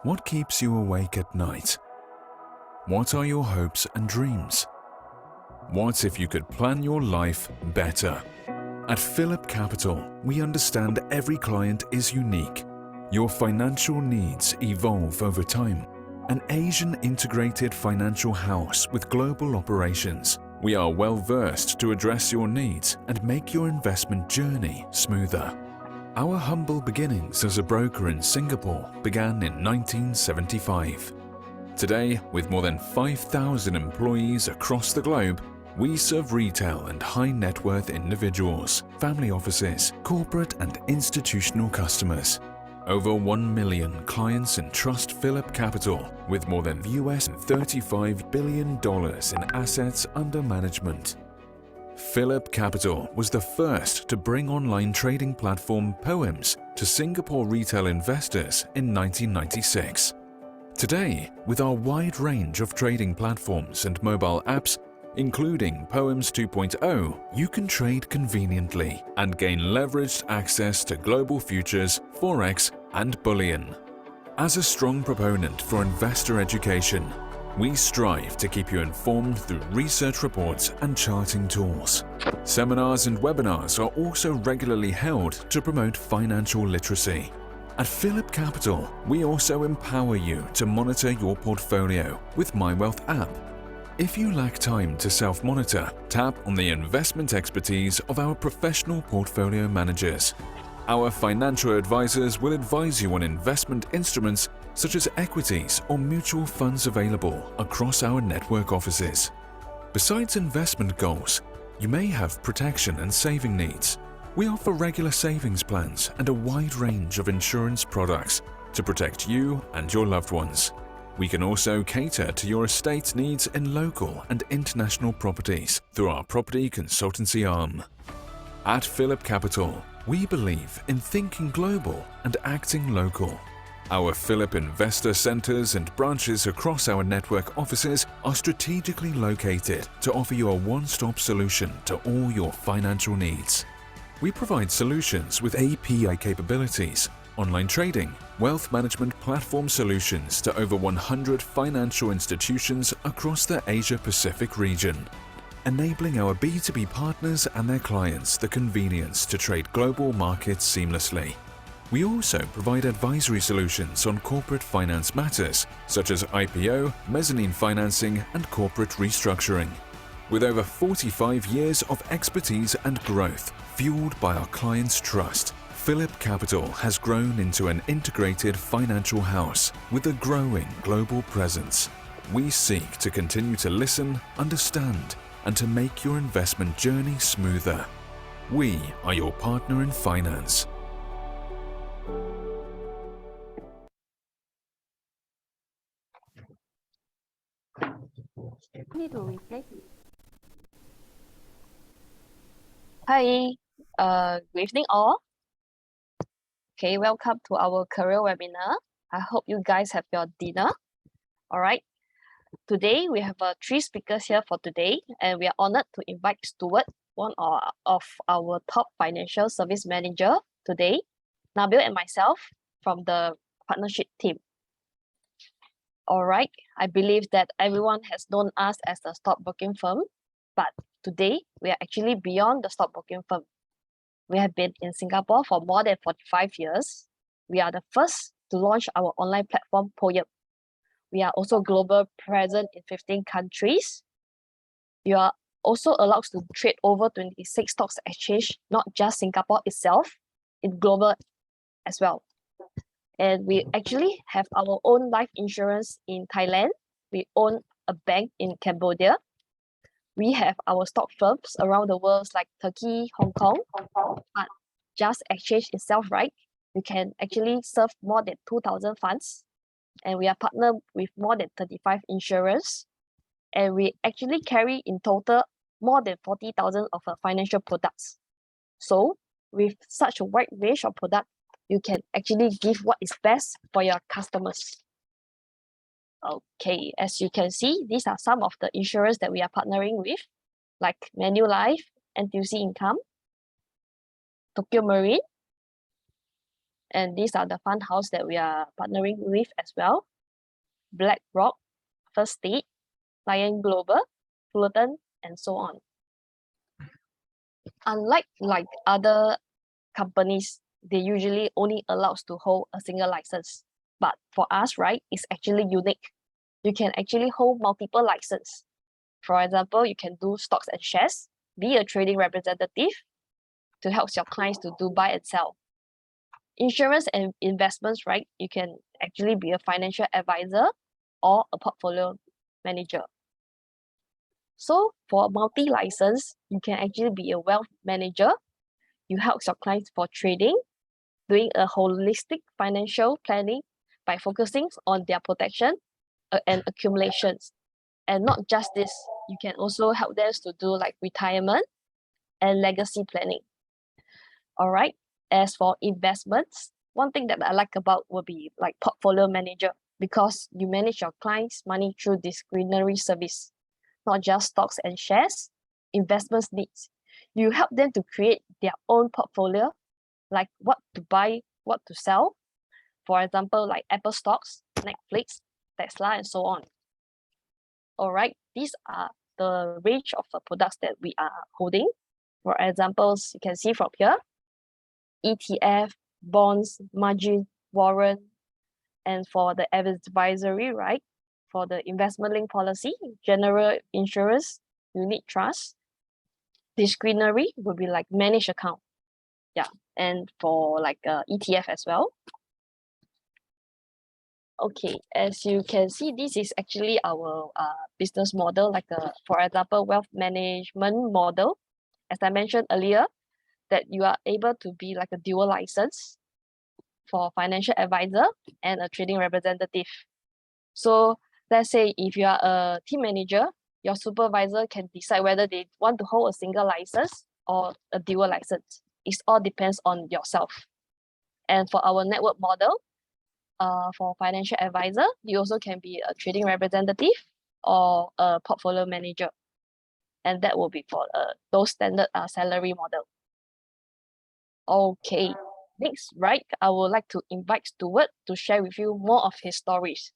What keeps you awake at night? What are your hopes and dreams? What if you could plan your life better? At PhillipCapital, we understand every client is unique. Your financial needs evolve over time. An Asian integrated financial house with global operations, we are well versed to address your needs and make your investment journey smoother. Our humble beginnings as a broker in Singapore began in 1975. Today, with more than 5,000 employees across the globe, we serve retail and high net worth individuals, family offices, corporate and institutional customers. Over 1 million clients entrust PhillipCapital with more than $35 billion in assets under management. PhillipCapital was the first to bring online trading platform Poems to Singapore retail investors in 1996. Today, with our wide range of trading platforms and mobile apps, including Poems 2.0, you can trade conveniently and gain leveraged access to global futures, forex, and bullion. As a strong proponent for investor education, we strive to keep you informed through research reports and charting tools. Seminars and webinars are also regularly held to promote financial literacy. At PhillipCapital, we also empower you to monitor your portfolio with My Wealth app. If you lack time to self-monitor, tap on the investment expertise of our professional portfolio managers. Our financial advisors will advise you on investment instruments such as equities or mutual funds available across our network offices. Besides investment goals, you may have protection and saving needs. We offer regular savings plans and a wide range of insurance products to protect you and your loved ones. We can also cater to your estate needs in local and international properties through our property consultancy arm. At PhillipCapital, we believe in thinking global and acting local. Our Phillip Investor Centres and branches across our network offices are strategically located to offer you a one-stop solution to all your financial needs. We provide solutions with API capabilities, online trading, wealth management platform solutions to over 100 financial institutions across the Asia-Pacific region, enabling our B2B partners and their clients the convenience to trade global markets seamlessly. We also provide advisory solutions on corporate finance matters such as IPO, mezzanine financing, and corporate restructuring. With over 45 years of expertise and growth fueled by our clients' trust, PhillipCapital has grown into an integrated financial house with a growing global presence. We seek to continue to listen, understand, and to make your investment journey smoother. We are your partner in finance. Need to replay. Hi, good evening all. Okay, welcome to our career webinar. I hope you guys have your dinner. All right. Today we have three speakers here for today, and we are honored to invite Steward, one of our top financial service manager today, Nabil and myself from the partnership team. All right, I believe that everyone has known us as a stockbroking firm, but today we are actually beyond the stockbroking firm. We have been in Singapore for more than 45 years. We are the first to launch our online platform, Poem. We are also global present in 15 countries. You are also allowed to trade over 26 stocks exchange, not just Singapore itself, in global as well. And we actually have our own life insurance in Thailand. We own a bank in Cambodia. We have our stock firms around the world like Turkey, Hong Kong. But just exchange itself, right? We can actually serve more than 2,000 funds. And we are partnered with more than 35 insurers. And we actually carry in total more than 40,000 of financial products. So with such a wide range of products, you can actually give what is best for your customers. Okay, as you can see, these are some of the insurers that we are partnering with, like Manulife, NTUC Income, Tokio Marine, And these are the fund house that we are partnering with as well. BlackRock, First State, Lion Global, Fullerton, and so on. Unlike like other companies, they usually only allows to hold a single license. But for us, right, it's actually unique. You can actually hold multiple licenses. For example, you can do stocks and shares, be a trading representative to help your clients to do buy and sell. Insurance and investments, right? You can actually be a financial advisor or a portfolio manager. So for multi-license, you can actually be a wealth manager. You help your clients for trading, doing a holistic financial planning by focusing on their protection and accumulations. And not just this, you can also help them to do like retirement and legacy planning. All right. As for investments, one thing that I like about will be like portfolio manager, because you manage your clients' money through discretionary service, not just stocks and shares, investments needs. You help them to create their own portfolio, like what to buy, what to sell. For example, like Apple stocks, Netflix, Tesla, and so on. All right, these are the range of products that we are holding. For examples, you can see from here, ETF, bonds, margin, warrant, and for the advisory, right? For the investment link policy, general insurance, unit trust, discretionary will be like managed account. Yeah, and for like ETF as well. Okay, as you can see, this is actually our business model, like for example, wealth management model. As I mentioned earlier, that you are able to be like a dual license for financial advisor and a trading representative. So let's say if you are a team manager, your supervisor can decide whether they want to hold a single license or a dual license. It all depends on yourself. And for our network model, for financial advisor, you also can be a trading representative or a portfolio manager. And that will be for those standard salary model. Okay, next, right, I would like to invite Steward to share with you more of his stories.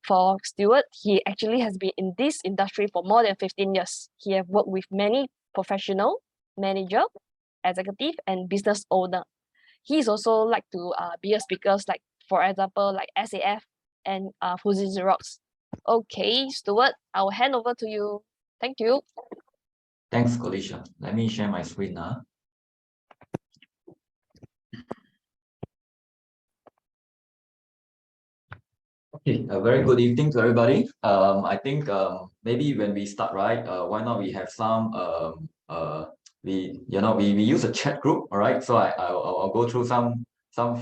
For Steward, he actually has been in this industry for more than 15 years. He has worked with many professional, manager, executive, and business owner. He's also like to be a speaker, like for example, like SAF and Fuji Xerox. Okay, Steward, I will hand over to you. Thank you. Thanks, Kolisha. Let me share my screen now. Okay, a very good evening to everybody. I think maybe when we start, right, why not we have some we use a chat group, all right? So I'll go through some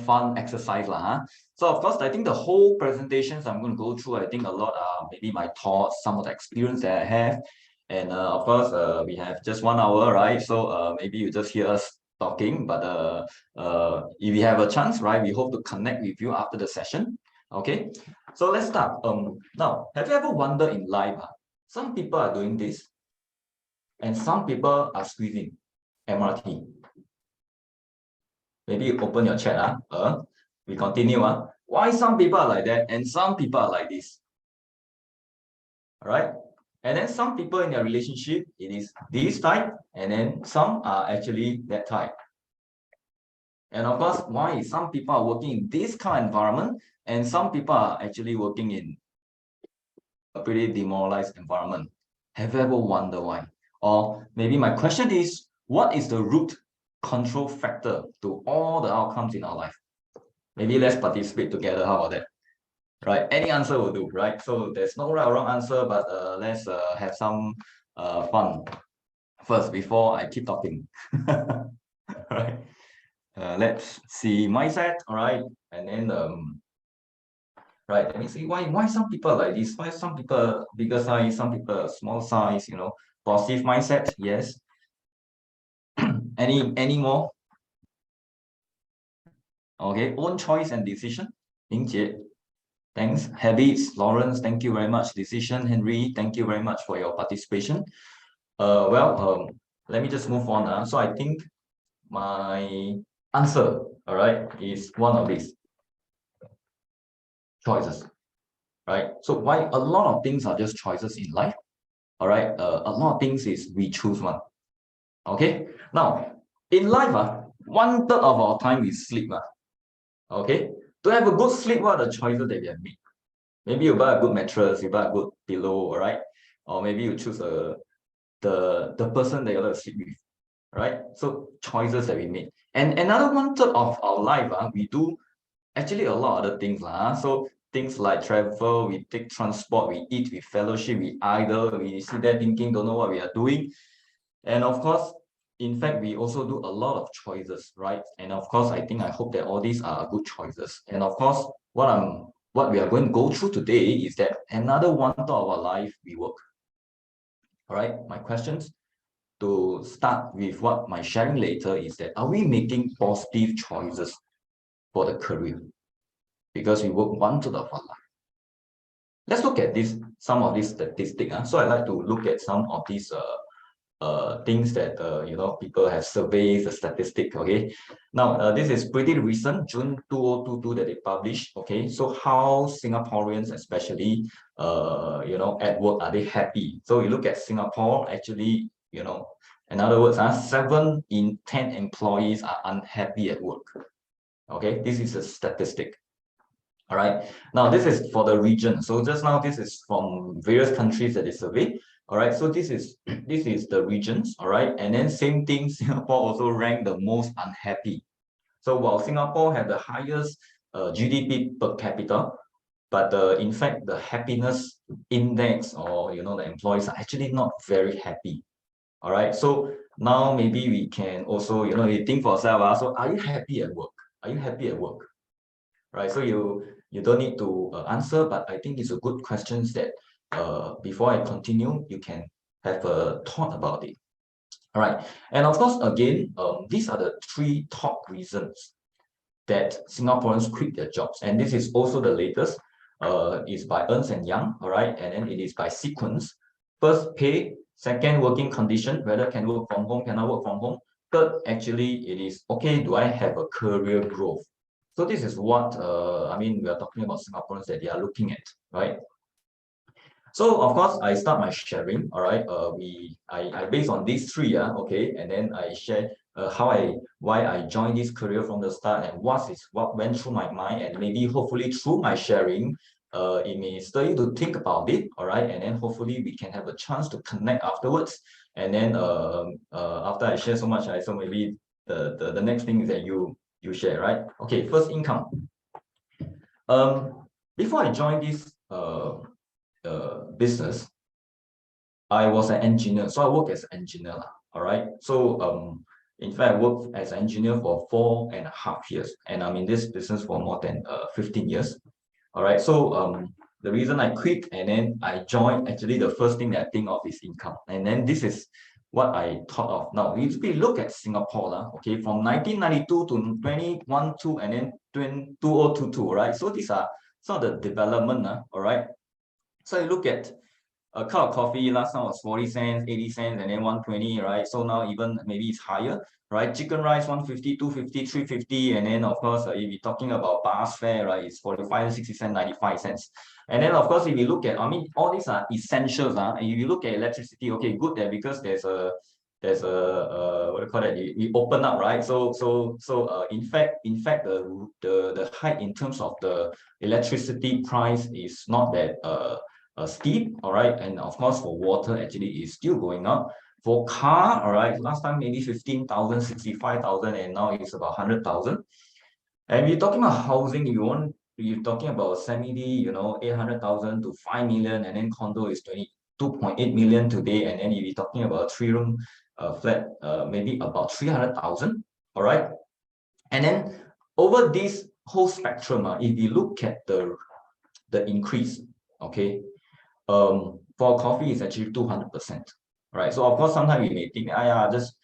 fun exercise lah, huh? So of course, I think the whole presentations I'm going to go through, I think a lot maybe my thoughts, some of the experience that I have, and of course we have just 1 hour, right? So maybe you just hear us talking, but if we have a chance, right, we hope to connect with you after the session. Okay, so let's start. Now, have you ever wondered in life, some people are doing this and some people are squeezing MRT. Maybe you open your chat. We continue. Why some people are like that and some people are like this? All right, and then some people in their relationship, it is this type, and then some are actually that type. And of course, why some people are working in this kind of environment and some people are actually working in a pretty demoralized environment? Have you ever wondered why? Or maybe my question is, what is the root control factor to all the outcomes in our life? Maybe let's participate together. How about that? Right? Any answer will do, right? So there's no right or wrong answer, but let's have some fun first before I keep talking. Right? Let's see mindset, all right, and then right, let me see why some people are like this, why some people bigger size, some people small size, positive mindset, yes. any more? Okay, own choice and decision, Lingjie, thanks. Habits, Lawrence, thank you very much. Decision, Henry, thank you very much for your participation. Well, let me just move on. So I think my answer, all right, is one of these choices, right? So why a lot of things are just choices in life, all right? A lot of things is we choose one, okay? Now, in life, 1/3 of our time is sleep, okay? To have a good sleep, what are the choices that we have made? Maybe you buy a good mattress, you buy a good pillow, all right? Or maybe you choose the person that you're going to sleep with, right? So choices that we made. And another 1/3 of our life, we do actually a lot of other things. So things like travel, we take transport, we eat, we fellowship, we idle, we sit there thinking, don't know what we are doing. And of course, in fact, we also do a lot of choices, right? And of course, I hope that all these are good choices. And of course, what we are going to go through today is that another 1/3 of our life, we work. All right, my questions to start with what my sharing later is that, are we making positive choices for the career? Because we work 1/3 of our life. Let's look at some of these statistics. So I like to look at some of these things that people have surveyed the statistic. Okay, now this is pretty recent, June 2022 that they published. Okay, so how Singaporeans especially at work, are they happy? So you look at Singapore, actually, in other words, 7 in 10 employees are unhappy at work. Okay, this is a statistic. All right, now this is for the region. So just now, this is from various countries that they surveyed. All right, so this is the regions. All right, and then same thing, Singapore also ranked the most unhappy. So while Singapore had the highest GDP per capita, but in fact the happiness index, or the employees, are actually not very happy. All right, so now maybe we can also you think for yourself. So are you happy at work? Are you happy at work? Right, so you don't need to answer, but I think it's a good question that before I continue, you can have a thought about it. All right, and of course, again, these are the 3 top reasons that Singaporeans quit their jobs, and this is also the latest. Is by Ernst & Young, all right, and then it is by sequence. First, pay. Second, working condition, whether can work from home, cannot work from home. Third, actually, it is, okay, do I have a career growth? So this is what we are talking about Singaporeans that they are looking at, right? So of course, I start my sharing. All right, I based on these 3, okay, and then I share why I joined this career from the start, and what went through my mind, and maybe hopefully through my sharing, it may stir you to think about it. All right, and then hopefully we can have a chance to connect afterwards. And then after I share so much, so maybe the next thing is that you share, right? Okay, first, income. Before I joined this business, I was an engineer, so I work as an engineer. All right, so in fact, I worked as an engineer for 4.5 years, and I'm in this business for more than 15 years. All right, so the reason I quit and then I joined, actually the first thing that I think of is income, and then this is what I thought of. Now, if we look at Singapore, okay, from 1992 to 2012, and then 2022, right? So these are some of the development, all right? So you look at a cup of coffee, last time was 40 cents, 80 cents, and then 120, right? So now even maybe it's higher, right? Chicken rice, 150, 250, 350, and then of course, if you're talking about bus fare, right, it's 45, 60 cents, 95 cents. And then of course, if you look at, all these are essentials, and if you look at electricity, okay, good there, because there's a what do you call that? We open up, right? So in fact the hike in terms of the electricity price is not that steep, all right, and of course for water actually is still going up. For car, all right, last time maybe 15,000, 65,000, and now it's about 100,000. And we're talking about housing. You're talking about semi-D, 800,000 to 5 million, and then condo is 22.8 million today, and then you're talking about 3-room flat, maybe about 300,000, all right. And then over this whole spectrum, if you look at the increase, okay, for coffee is actually 200%, right? So of course, sometimes we may think, just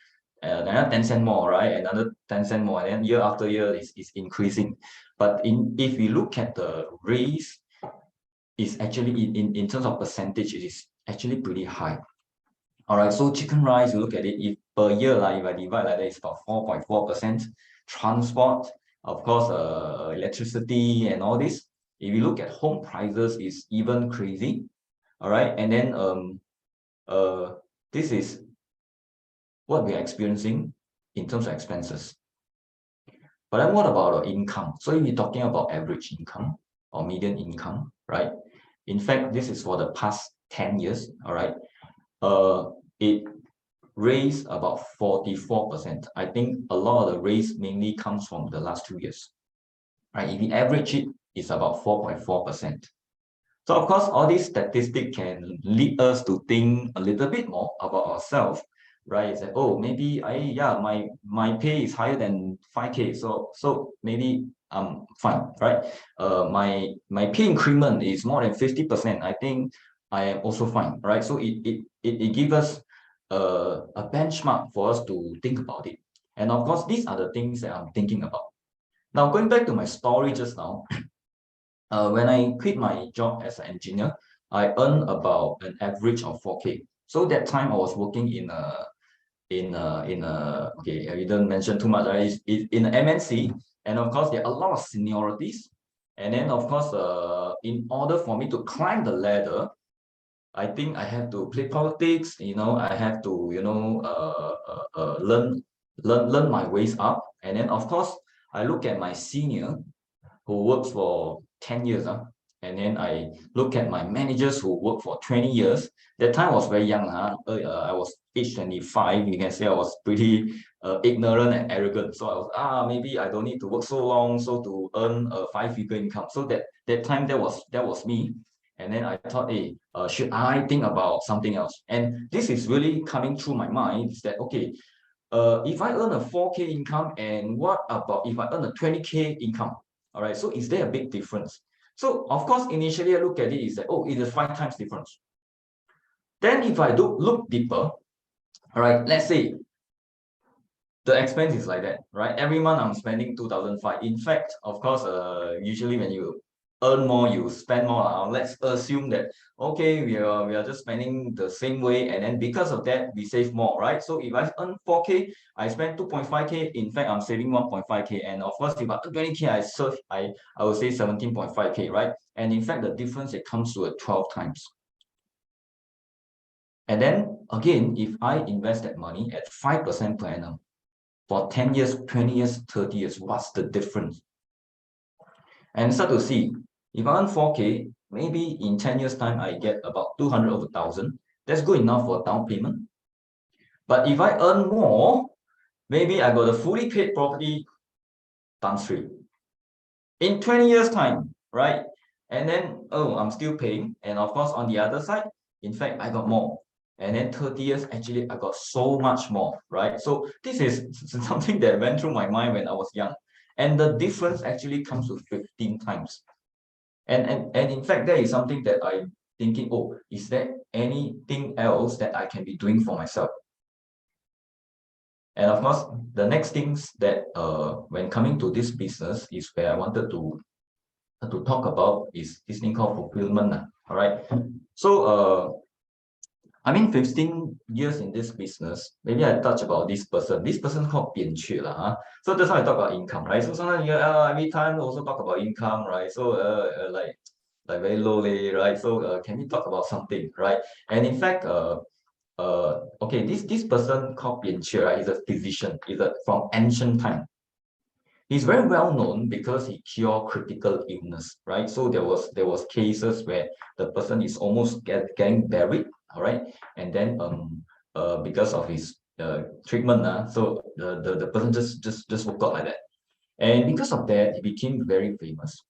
another 10 cent more, right? Another 10 cent more, and then year after year is increasing. But if we look at the raise, is actually in terms of percentage, it is actually pretty high. All right, so chicken rice, you look at it, if per year, if I divide like that, it's about 4.4%. Transport, of course, electricity and all this. If you look at home prices, is even crazy. All right, and then this is what we are experiencing in terms of expenses. But then what about our income? So if you're talking about average income or median income, right? In fact, this is for the past 10 years, all right? It raised about 44%. I think a lot of the raise mainly comes from the last 2 years, right? If you average it, it's about 4.4%. So of course, all these statistics can lead us to think a little bit more about ourselves, right? It's like, oh, maybe my pay is higher than 5K, so maybe I'm fine, right? My pay increment is more than 50%. I think I am also fine, right? So it gives us a benchmark for us to think about it. And of course, these are the things that I'm thinking about. Now, going back to my story just now, when I quit my job as an engineer, I earned about an average of 4K. So that time I was working in a okay, I didn't mention too much, right? It's in an MNC, and of course there are a lot of seniorities. And then of course, in order for me to climb the ladder, I think I have to play politics. I have to learn my ways up. And then of course, I look at my senior who works for 10 years, and then I look at my managers who work for 20 years. That time I was very young. I was age 25. You can say I was pretty ignorant and arrogant. So I was, maybe I don't need to work so long so to earn a 5-figure income. So that time that was me. And then I thought, hey, should I think about something else? And this is really coming through my mind, is that, okay, if I earn a 4K income, and what about if I earn a 20K income? All right, so is there a big difference? So of course, initially I look at it is that, oh, it is 5 times difference. Then if I do look deeper, all right, let's say the expense is like that, right? Every month I'm spending 2,500. In fact, of course, usually when you earn more, you spend more. Let's assume that, okay, we are just spending the same way, and then because of that, we save more, right? So if I earn 4K, I spend 2.5K. In fact, I'm saving 1.5K. And of course, if I earn 20K, I would say 17.5K, right? And in fact, the difference, it comes to 12 times. And then again, if I invest that money at 5% per annum for 10 years, 20 years, 30 years, what's the difference? And start to see, if I earn 4K, maybe in 10 years time, I get about 200 over 1,000. That's good enough for down payment. But if I earn more, maybe I got a fully paid property times 3. In 20 years time, right? And then, oh, I'm still paying. And of course, on the other side, in fact, I got more. And then 30 years, actually, I got so much more, right? So this is something that went through my mind when I was young. And the difference actually comes to 15 times. And in fact, that is something that I'm thinking, oh, is there anything else that I can be doing for myself? And of course, the next things that when coming to this business is where I wanted to talk about is this thing called fulfillment. All right. So I mean, 15 years in this business, maybe I touch about this person. This person called Bian Qu. So that's how I talk about income, right? So sometimes every time also talk about income, right? So like very lowly, right? So can we talk about something, right? And in fact, okay, this person called Bian Qu, right, is a physician, from ancient time. He's very well known because he cured critical illness, right? So there was cases where the person is almost getting buried, all right, and then because of his treatment, so the person just woke up like that, and because of that, he became very famous.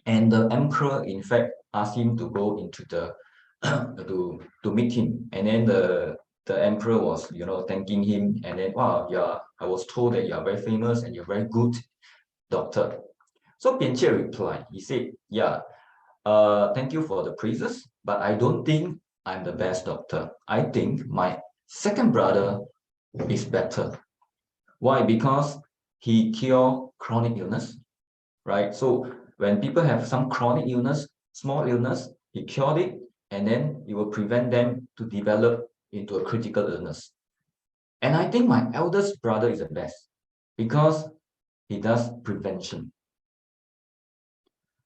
And the emperor, in fact, asked him to go into the to meet him, and then the emperor was thanking him, and then, wow, yeah, I was told that you are very famous and you're very good doctor. So Bian Qu replied, he said, yeah, thank you for the praises, but I don't think I'm the best doctor. I think my second brother is better. Why? Because he cured chronic illness, right? So when people have some chronic illness, small illness, he cured it, and then it will prevent them to develop into a critical illness. And I think my eldest brother is the best because he does prevention.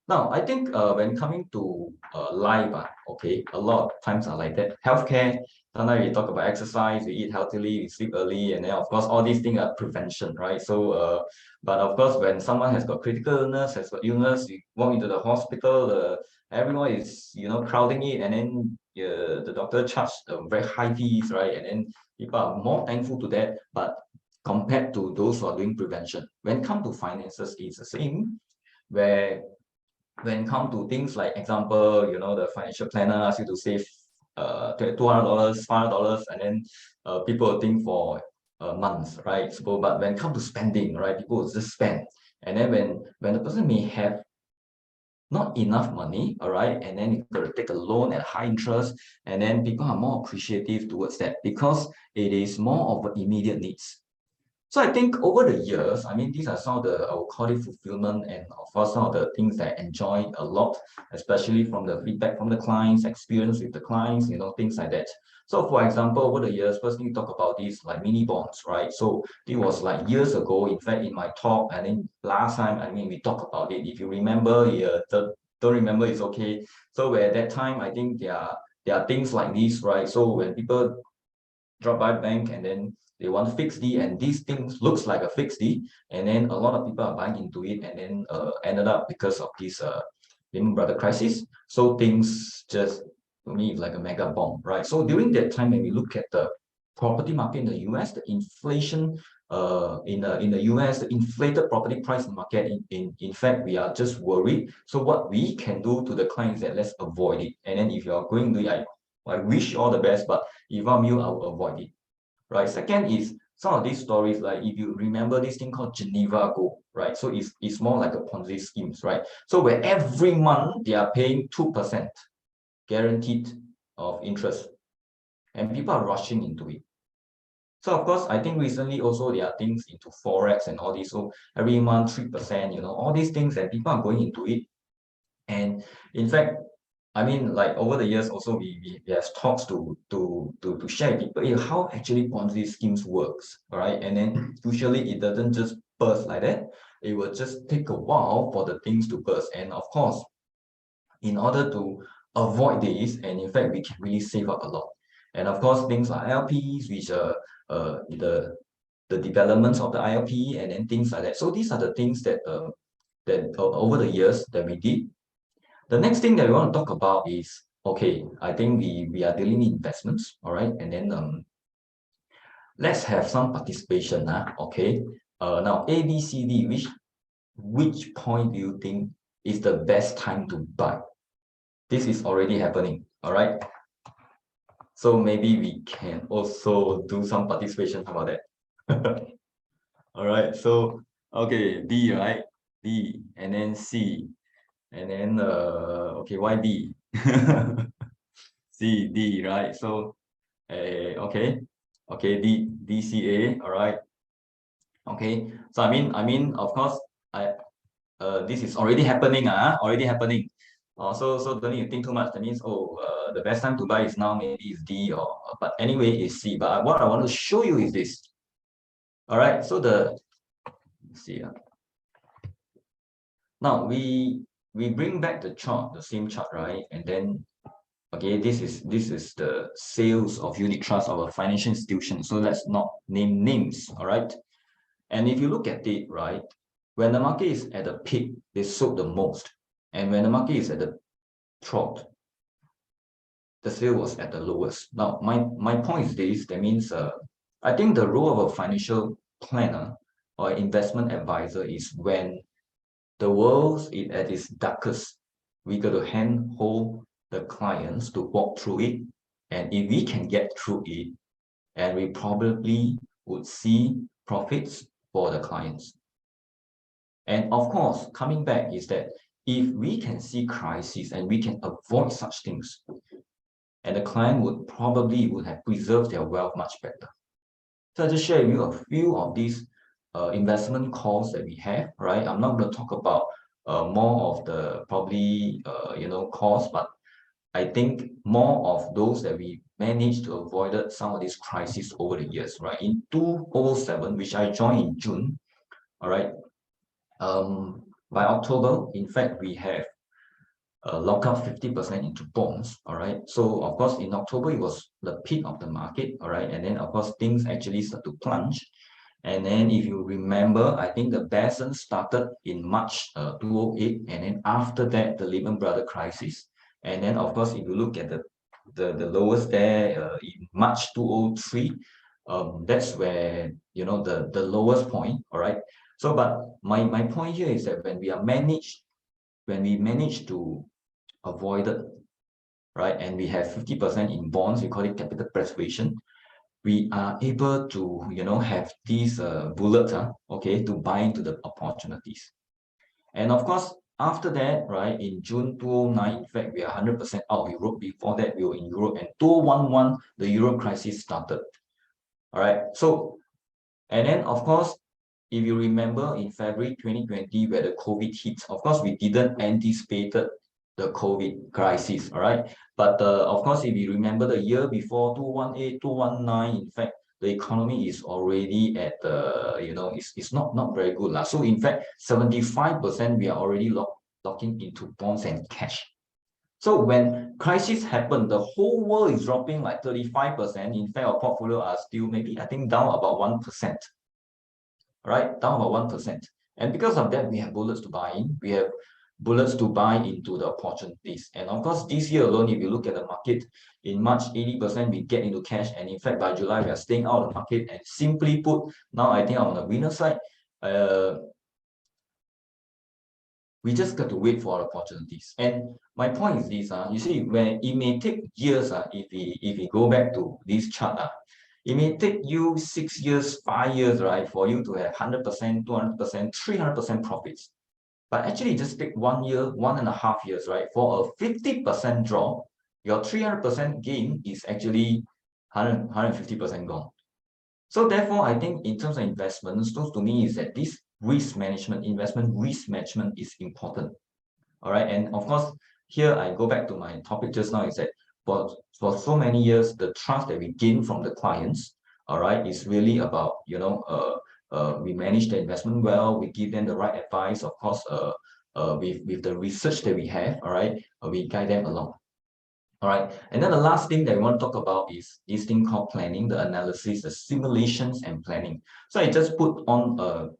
Now, I think when coming to life, okay, a lot of times are like that. Healthcare, sometimes we talk about exercise, we eat healthily, we sleep early, and then of course all these things are prevention, right? So, but of course when someone has got critical illness, has got illness, you walk into the hospital, everyone is crowding it, and then the doctor charged very high fees, right? And then people are more thankful to that, but compared to those who are doing prevention, when it comes to finances, it's the same, where when it comes to things like example, the financial planner asks you to save $200, $500, and then people think for months, right? So, but when it comes to spending, right, people will just spend. And then when the person may have not enough money, all right, and then you got to take a loan at high interest, and then people are more appreciative towards that because it is more of immediate needs. So I think over the years, I mean, these are some of the, I would call it fulfillment, and of course, some of the things that I enjoy a lot, especially from the feedback from the clients, experience with the clients, things like that. So for example, over the years, first thing you talk about these like mini bonds, right? So it was like years ago, in fact, in my talk, and then last time, I mean, we talked about it. If you remember, don't remember, it's okay. So at that time, I think there are things like this, right? So when people drop by bank and then they want fixed D, and these things looks like a fixed D, and then a lot of people are buying into it, and then ended up because of this Lehman Brothers crisis. So things just, to me, like a mega bomb, right? So during that time, when we look at the property market in the US, the inflation in the US, the inflated property price market, in fact, we are just worried. So what we can do to the clients is that let's avoid it. And then if you are going to it, I wish you all the best, but if I'm you, I will avoid it. Right. Second is some of these stories, like if you remember this thing called Geneva Gold, right? So it's more like a Ponzi schemes, right? So where every month they are paying 2% guaranteed of interest, and people are rushing into it. So of course, I think recently also there are things into Forex and all this. So every month 3%, all these things, and people are going into it. And in fact, I mean, like over the years also we have talks to share with people how actually Ponzi schemes works, all right? And then usually it doesn't just burst like that. It will just take a while for the things to burst. And of course, in order to avoid this, and in fact we can really save up a lot. And of course, things like ILPs, which are the developments of the ILP, and then things like that. So these are the things that over the years that we did. The next thing that we want to talk about is, okay, I think we are dealing in investments, all right? And then let's have some participation, okay? Now A, B, C, D, which point do you think is the best time to buy? This is already happening, all right? So maybe we can also do some participation about that. All right, so okay, D, right? D, and then C. And then okay, why B? C, D, right? So okay, DCA, all right. Okay, so I mean, of course, this is already happening, already happening. So don't need to think too much. That means, the best time to buy is now, maybe it's D, but anyway, it's C. But what I want to show you is this. All right, so let's see. Now we bring back the chart, the same chart, right? And then okay, this is the sales of unit trust of a financial institution. So let's not name names, all right? And if you look at it, right, when the market is at a peak, they sold the most, and when the market is at the trough, the sale was at the lowest. Now, my point is this. That means, I think the role of a financial planner or investment advisor is when the world is at its darkest, we got to handhold the clients to walk through it. And if we can get through it, and we probably would see profits for the clients. And of course, coming back is that if we can see crises and we can avoid such things, and the client would have preserved their wealth much better. So I'll just share with you a few of these investment calls that we have, right? I'm not going to talk about more of the probably calls, but I think more of those that we managed to avoid some of these crises over the years, right? In 2007, which I joined in June, all right, by October, in fact, we have lock up 50% into bonds. All right. So of course, in October, it was the peak of the market. All right. And then of course, things actually start to plunge. And then if you remember, I think the bear run started in March 2008. And then after that, the Lehman Brothers crisis. And then of course, if you look at the lowest there in March 2003, that's where, you know, the lowest point. All right. So, but my point here is that when we manage to avoid it, right, and we have 50% in bonds, we call it capital preservation, we are able to, you know, have these bullets, okay, to buy into the opportunities. And of course, after that, right, in June 2009, in fact, we are 100% out of Europe. Before that, we were in Europe, and 2011, the Euro crisis started. All right, so, and then of course, if you remember in February 2020, where the COVID hit, of course, we didn't anticipate the COVID crisis, all right? But of course, if you remember the year before, 2018, 2019, in fact, the economy is already at you know, it's not very good. So in fact, 75% we are already locking into bonds and cash. So when crisis happened, the whole world is dropping like 35%. In fact, our portfolio are still maybe, I think, down about 1%. Right, down about 1%. And because of that, we have bullets to buy in. We have bullets to buy into the opportunities. And of course, this year alone, if you look at the market, in March, 80% we get into cash. And in fact, by July, we are staying out of the market. And simply put, now I think I'm on the winner side. We just got to wait for our opportunities. And my point is this, you see, when it may take years, if we go back to this chart, it may take you 6 years, 5 years, right, for you to have 100%, 200%, 300% profits. But actually, just take 1 year, 1.5 years, right? For a 50% drop, your 300% gain is actually 150% gone. So therefore, I think in terms of investments, those to me is that this risk management, investment risk management is important. All right. And of course, here I go back to my topic just now, is that for so many years, the trust that we gain from the clients, all right, is really about, you know, we manage the investment well, we give them the right advice, of course, with the research that we have, all right, we guide them along. All right, and then the last thing that we want to talk about is this thing called planning, the analysis, the simulations and planning. So I just put on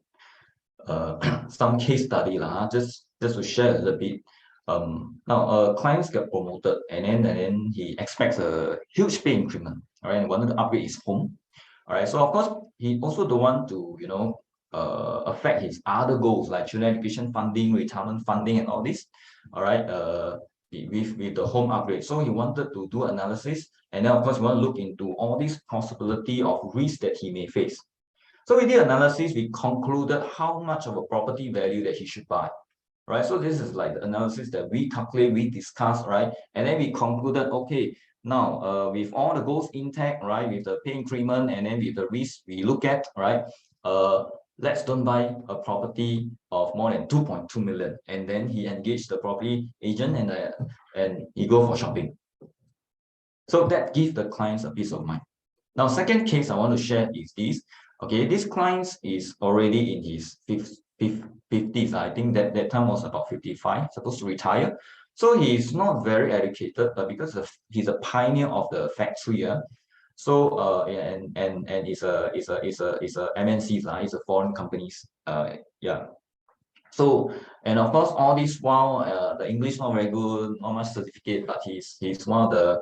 some case study, just to share a little bit. Now, clients get promoted, and then he expects a huge pay increment. All right, and wanted to upgrade his home. All right, so of course he also don't want to, you know, affect his other goals like children education funding, retirement funding, and all this. All right, with the home upgrade. So he wanted to do analysis, and then of course we want to look into all these possibility of risk that he may face. So we did analysis, we concluded how much of a property value that he should buy. Right, so this is like the analysis that we calculate, we discuss, right, and then we concluded, okay, now with all the goals intact, right, with the pay increment and then with the risk we look at, right, let's don't buy a property of more than 2.2 million. And then he engaged the property agent and he go for shopping. So that gives the clients a peace of mind. Now, second case I want to share is this. Okay, this client is already in his 50s. I think that time was about 55, supposed to retire. So he's not very educated, but because he's a pioneer of the factory. So and it's a MNCs, it's a foreign companies. Yeah. So, and of course, all this while the English not very good, not much certificate, but he's one of the,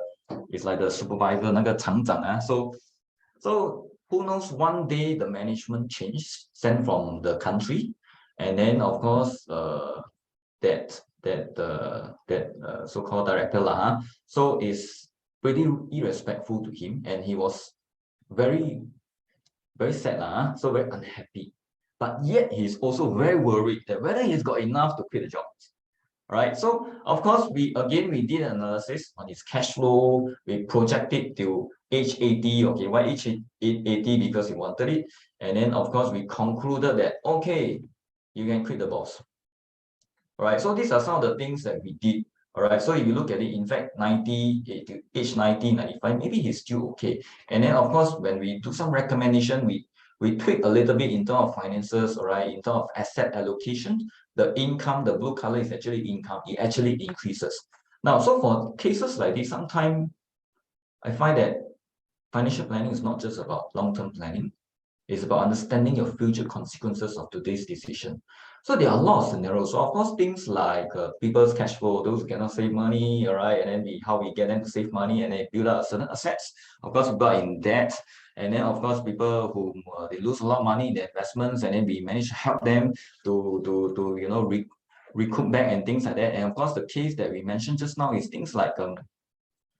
it's like the supervisor, 那个厂长. So who knows, one day the management changed, sent from the country, and then of course that so-called director so is pretty irrespectful to him, and he was very sad so very unhappy, but yet he's also very worried that whether he's got enough to quit the job. Right, so of course we did an analysis on his cash flow. We projected till age 80. Okay, why age 80? Because he wanted it. And then of course we concluded that, okay, you can quit the boss. All right, so these are some of the things that we did. All right, so if you look at it, in fact, age 90, 95, maybe he's still okay. And then of course when we do some recommendation, we tweak a little bit in terms of finances, all right, in terms of asset allocation, the income, the blue color is actually income, it actually increases. Now, so for cases like this, sometimes I find that financial planning is not just about long-term planning. It's about understanding your future consequences of today's decision. So there are a lot of scenarios. So of course, things like people's cash flow, those who cannot save money, all right, and then how we get them to save money and then build up certain assets. Of course, people are in debt. And then of course, people who they lose a lot of money in their investments, and then we manage to help them to you know, recoup back and things like that. And of course, the case that we mentioned just now is things like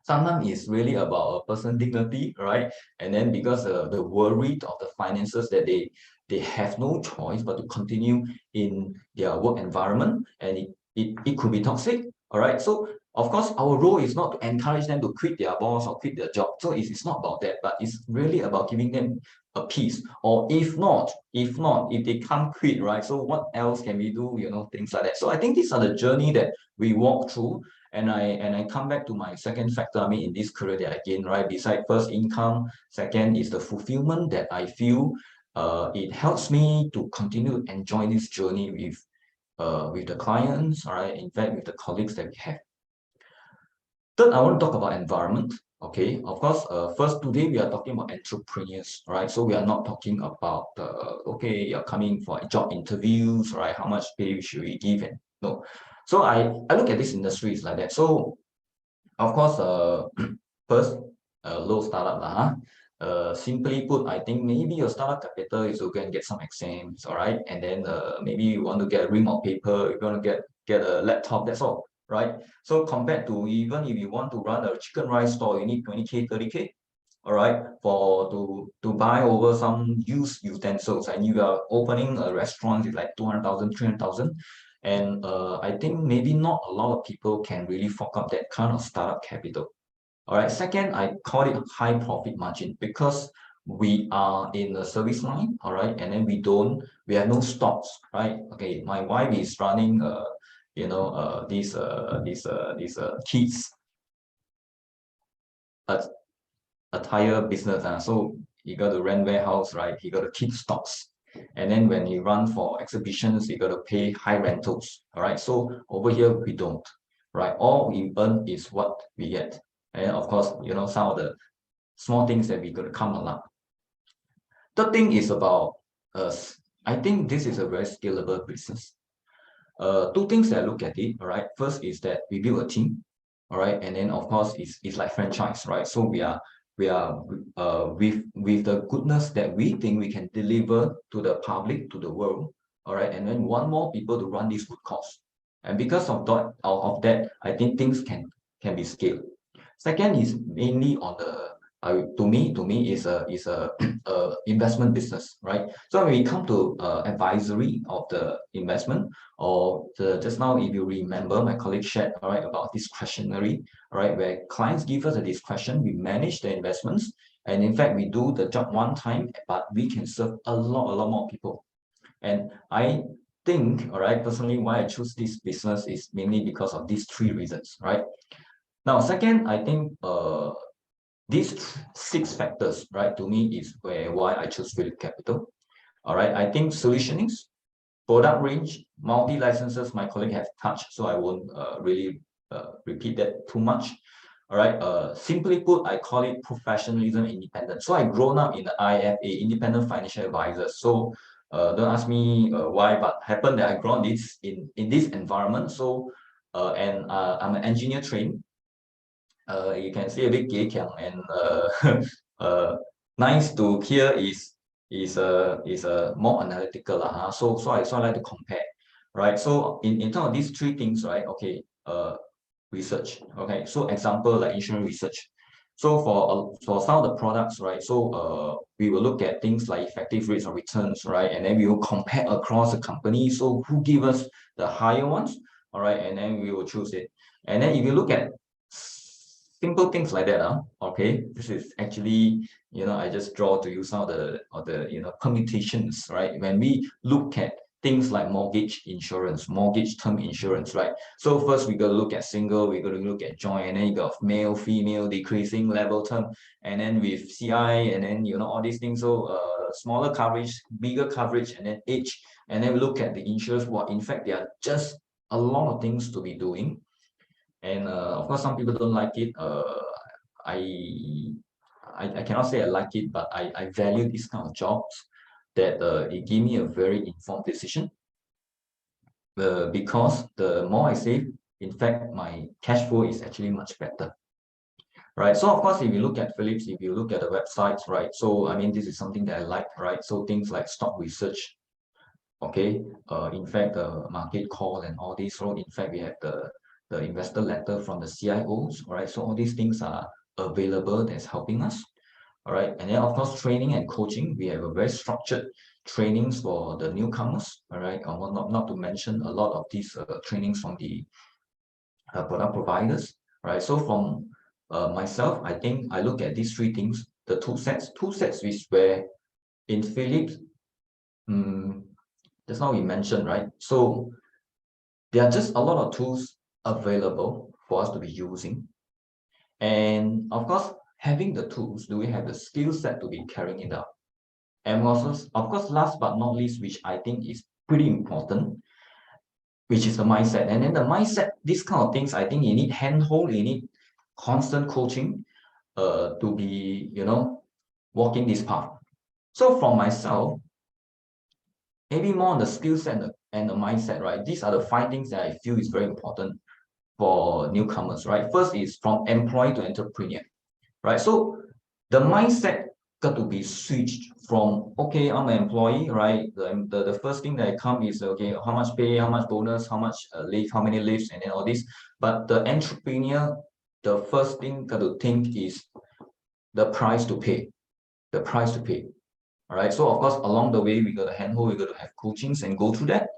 sometimes it's really about a person's dignity, right? And then because the worry of the finances that they have no choice but to continue in their work environment, and it could be toxic, all right? So of course, our role is not to encourage them to quit their boss or quit their job. So it's not about that, but it's really about giving them a peace. Or if they can't quit, right? So what else can we do? You know, things like that. So I think these are the journey that we walk through. And I come back to my second factor, I mean, in this career that I gained, right? Besides first income, second is the fulfillment that I feel it helps me to continue to enjoy this journey with the clients, all right? In fact, with the colleagues that we have. Third, I want to talk about environment. Okay, of course, first today we are talking about entrepreneurs, right? So we are not talking about, okay, you're coming for job interviews, right? How much pay should we give? And no. So I look at this industry is like that. So of course, first, low startup lah. Simply put, I think maybe your startup capital is to go and get some exams, all right? And then maybe you want to get a ream of paper, you're going to get a laptop, that's all, right? So compared to even if you want to run a chicken rice store, you need 20K, 30K, all right, to buy over some used utensils, and you are opening a restaurant with like 200,000, 300,000. And I think maybe not a lot of people can really fork up that kind of startup capital. All right. Second, I call it high profit margin because we are in the service line. All right. And then we have no stocks, right? Okay. My wife is running, these kids attire business. So you got to rent warehouse, right? You got to keep stocks. And then when you run for exhibitions, you got to pay high rentals. All right. So over here, we don't, right? All we earn is what we get. And of course, you know, some of the small things that we got to come along. Third thing is about us. I think this is a very scalable business. Two things that I look at it, all right? First is that we build a team, all right? And then of course, it's like franchise, right? So we are with the goodness that we think we can deliver to the public, to the world, all right, and then want more people to run this good cause. And because of that, I think things can be scaled. Second is mainly on the to me is a investment business, right? So when we come to advisory of the investment, or just now, if you remember, my colleague shared, all right, about discretionary, all right, where clients give us a discretion, we manage the investments, and in fact, we do the job one time, but we can serve a lot more people. And I think, all right, personally, why I choose this business is mainly because of these three reasons, right? Now, second, I think these 6 factors, right, to me is why I choose PhillipCapital. All right, I think solutionings, product range, multi-licenses, my colleague have touched, so I won't really repeat that too much. All right, simply put, I call it professionalism independent. So I grown up in the IFA, Independent Financial Advisors. So don't ask me why, but happened that I grown this in this environment. So and I'm an engineer trained. You can see a bit gay and nice to hear is more analytical so I like to compare, right? So in terms of these 3 things, right? Okay, research. Okay, so example like insurance research. So for some of the products, right? So we will look at things like effective rates of returns, right? And then we will compare across the company. So who give us the higher ones, all right? And then we will choose it. And then if you look at simple things like that, okay, this is actually, I just draw to you some of the permutations, right? When we look at things like mortgage insurance, mortgage term insurance, right? So first we got to look at single, we got to look at joint, and then you got male, female, decreasing level term, and then with CI, and then all these things. So smaller coverage, bigger coverage, and then age, and then we look at the insurers. What in fact there are just a lot of things to be doing, and of course some people don't like it. I cannot say I like it, but I value this kind of jobs that it give me a very informed decision. Because the more I save, in fact, my cash flow is actually much better. Right. So of course, if you look at Phillips, if you look at the websites, right? So I mean, this is something that I like, right? So things like stock research, okay. In fact, the market call and all these. So in fact, we have the investor letter from the CIOs, right? So all these things are available that's helping us. All right. And then of course, training and coaching. We have a very structured trainings for the newcomers. All right. Not to mention a lot of these trainings from the product providers. Right. So from myself, I think I look at these three things, the two sets which were in Philips, just now we mentioned, right? So there are just a lot of tools available for us to be using. And of course, having the tools, do we have the skill set to be carrying it out? And also, of course, last but not least, which I think is pretty important, which is the mindset. And then the mindset, these kind of things, I think you need handhold, you need constant coaching to be, walking this path. So for myself, maybe more on the skill set and the mindset, right? These are the 5 things that I feel is very important for newcomers, right? First is from employee to entrepreneur, right? So the mindset got to be switched from, okay, I'm an employee, right? The first thing that come is, okay, how much pay, how much bonus, how much leave, how many leaves, and then all this. But the entrepreneur, the first thing got to think is the price to pay, the price to pay. All right. So of course, along the way, we got to handhold, we got to have coachings and go through that.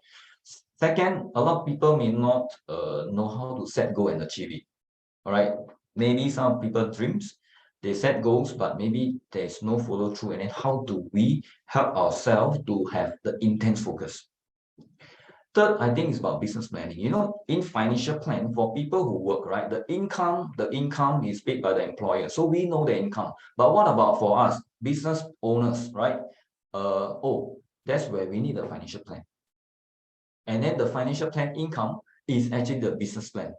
Second, a lot of people may not know how to set goal and achieve it. All right. Maybe some people dreams, they set goals, but maybe there's no follow through. And then how do we help ourselves to have the intense focus? Third, I think it's about business planning. In financial plan, for people who work, right, the income is paid by the employer. So we know the income. But what about for us, business owners, right? That's where we need a financial plan. And then the financial plan income is actually the business plan.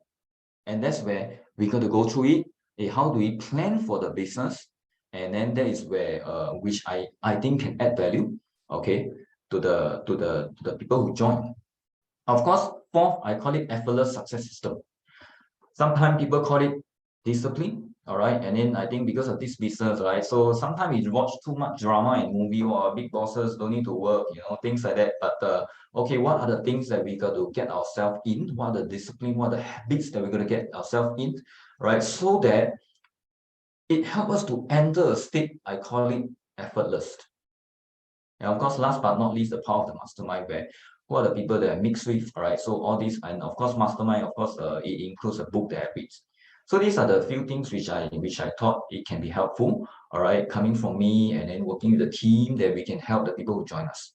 And that's where we got to go through it. How do we plan for the business? And then that is where which I think can add value, okay, to the people who join. Of course, fourth, I call it effortless success system. Sometimes people call it discipline, all right? And then I think because of this business, right? So sometimes you watch too much drama in movie or big bosses don't need to work, things like that. But okay, what are the things that we got to get ourselves in? What are the discipline? What are the habits that we're going to get ourselves in, right? So that it helps us to enter a state, I call it effortless. And of course, last but not least, the power of the mastermind, where who are the people that I mix with, all right? So all these, and of course, mastermind, of course, it includes a book that I read. So these are the few things which I thought it can be helpful, all right, coming from me and then working with the team that we can help the people who join us.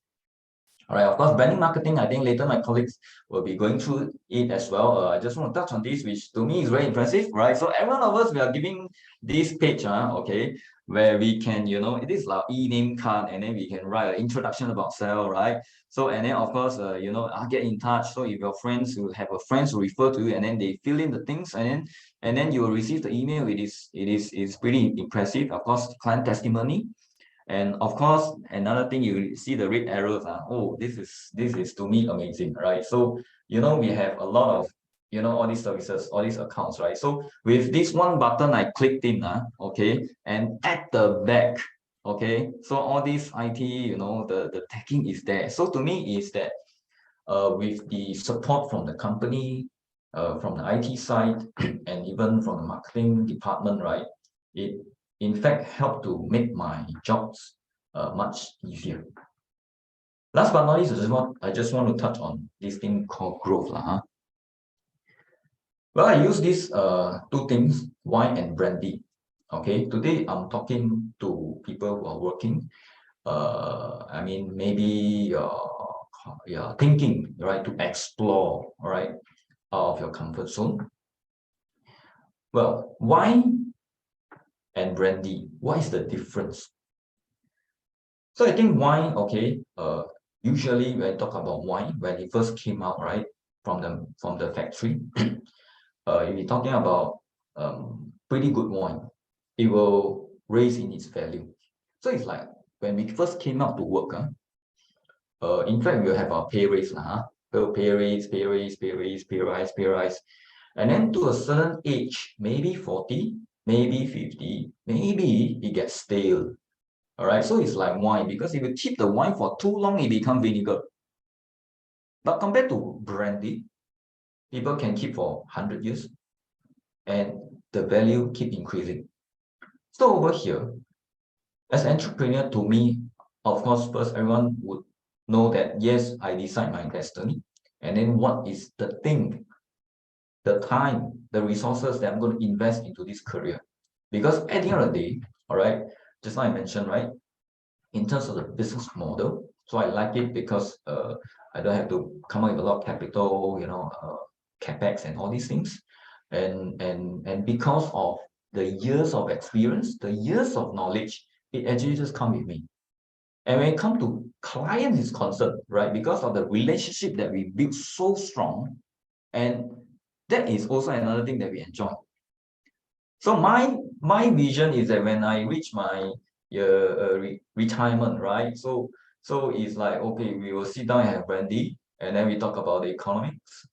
All right, of course, branding marketing, I think later my colleagues will be going through it as well. I just want to touch on this, which to me is very impressive, right? So every one of us, we are giving this page, okay, where we can, it is our e-name card, and then we can write an introduction about sale, right? So, and then of course, I'll get in touch. So if your friends will have a friends who refer to you, and then they fill in the things, and then you will receive the email. It is pretty impressive. Of course, client testimony. And of course, another thing, you see the red arrows. This is to me amazing, right? So we have a lot of all these services, all these accounts, right? So with this one button, I clicked in, okay, and at the back, okay, so all these IT, the tagging is there. So to me is that with the support from the company, from the IT side, and even from the marketing department, right? It in fact help to make my jobs much easier. Last but not least, I just want to touch on this thing called growth. Well, I use these 2 things, why and brandy. Okay, today I'm talking to people who are working. I mean, maybe you're thinking, right, to explore, all right, out of your comfort zone. Well, why and brandy, what is the difference? So I think wine, okay, usually when I talk about wine, when it first came out, right, from the factory, if you're talking about pretty good wine, it will raise in its value. So it's like when we first came out to work, in fact, we'll have our pay raise, pay raise, pay raise, pay raise, pay rise, pay rise. And then to a certain age, maybe 40, maybe 50, maybe it gets stale. All right, so it's like wine, because if you keep the wine for too long, it becomes vinegar. But compared to brandy, people can keep for 100 years and the value keep increasing. So over here, as entrepreneur, to me, of course, first everyone would know that yes, I decide my destiny. And then what is the thing, the time, the resources that I'm going to invest into this career? Because at the end of the day, all right, just like I mentioned, right, in terms of the business model, so I like it because I don't have to come up with a lot of capital, capex and all these things, and because of the years of experience, the years of knowledge, it actually just come with me. And when it comes to clients is concerned, right, because of the relationship that we build so strong, and that is also another thing that we enjoy. So my vision is that when I reach my retirement, right? So it's like, okay, we will sit down and have brandy, and then we talk about the economics,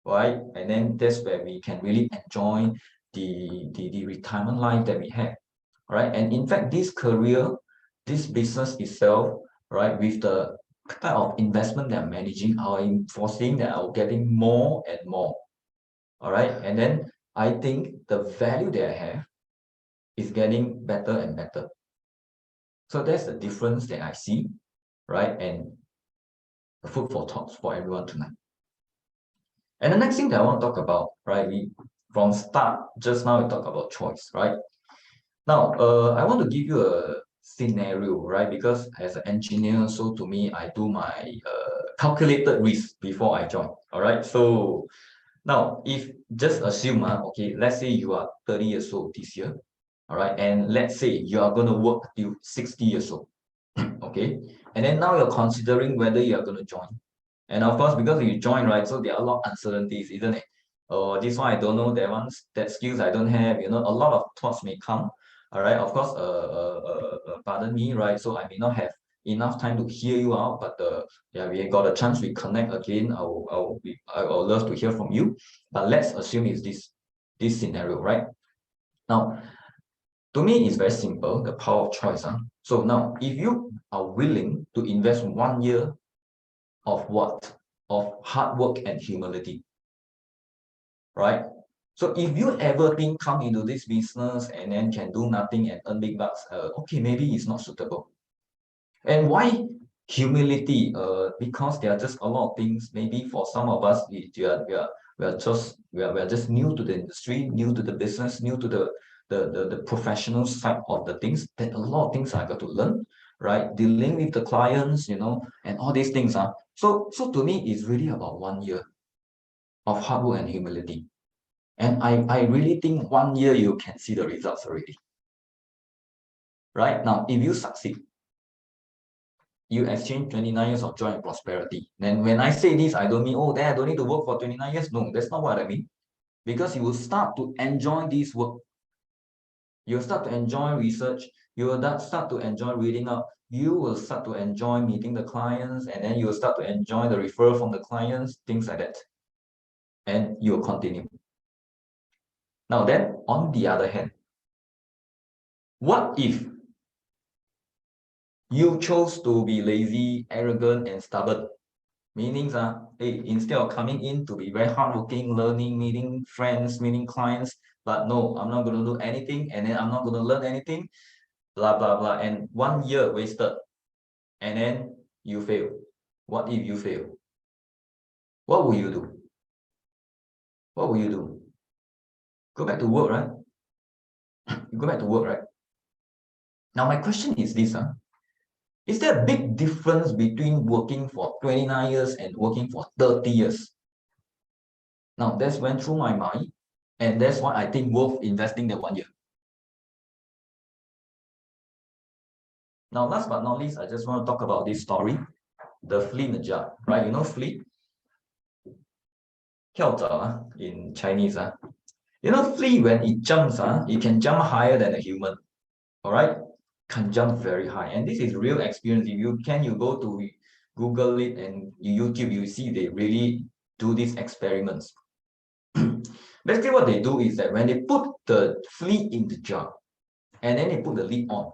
right? And then that's where we can really enjoy the retirement life that we have, right? And in fact, this career, this business itself, right, with the type of investment that I'm managing, I'm foreseeing that I'm getting more and more. All right. And then I think the value that I have is getting better and better. So that's the difference that I see, right? And the food for thoughts for everyone tonight. And the next thing that I want to talk about, right? From start, just now we talk about choice, right? Now, I want to give you a scenario, right? Because as an engineer, so to me, I do my calculated risk before I join. All right. So now, if just assume, okay, let's say you are 30 years old this year, all right, and let's say you are going to work till 60 years old, okay, and then now you're considering whether you are going to join. And of course, because you join, right, so there are a lot of uncertainties, isn't it? Oh, this one I don't know, that skills I don't have, a lot of thoughts may come. All right, of course, pardon me, right? So I may not have enough time to hear you out, but yeah, we got a chance we connect again. I will love to hear from you. But let's assume it's this scenario, right? Now, to me, it's very simple, the power of choice. So now, if you are willing to invest 1 year of what? Of hard work and humility, right? So if you ever think come into this business and then can do nothing and earn big bucks, okay, maybe it's not suitable. And why humility? Because there are just a lot of things. Maybe for some of us, we are just new to the industry, new to the business, new to the professional side of the things. That a lot of things I got to learn, right? Dealing with the clients, and all these things. So to me, it's really about 1 year of hard work and humility. And I really think 1 year you can see the results already. Right? Now, if you succeed, you exchange 29 years of joy and prosperity. Then when I say this, I don't mean, oh, then I don't need to work for 29 years. No, that's not what I mean. Because you will start to enjoy this work. You'll start to enjoy research. You will start to enjoy reading up. You will start to enjoy meeting the clients, and then you will start to enjoy the referral from the clients, things like that. And you will continue. Now then, on the other hand, what if you chose to be lazy, arrogant, and stubborn? Meanings hey, instead of coming in to be very hardworking, learning, meeting friends, meeting clients, but no, I'm not going to do anything, and then I'm not going to learn anything, blah, blah, blah. And 1 year wasted, and then you fail. What if you fail? What will you do? What will you do? Go back to work, right? You go back to work, right? Now, my question is this, is there a big difference between working for 29 years and working for 30 years? Now, that's went through my mind, and that's why I think worth investing that 1 year. Now, last but not least, I just want to talk about this story, the flea in the jar, right? You know flea? 跳蚤 in Chinese. You know flea, when it jumps, it can jump higher than a human, all right? Can jump very high. And this is real experience. If you can, you go to Google it and YouTube, you see they really do these experiments. Basically, what they do is that when they put the flea in the jar, and then they put the lid on.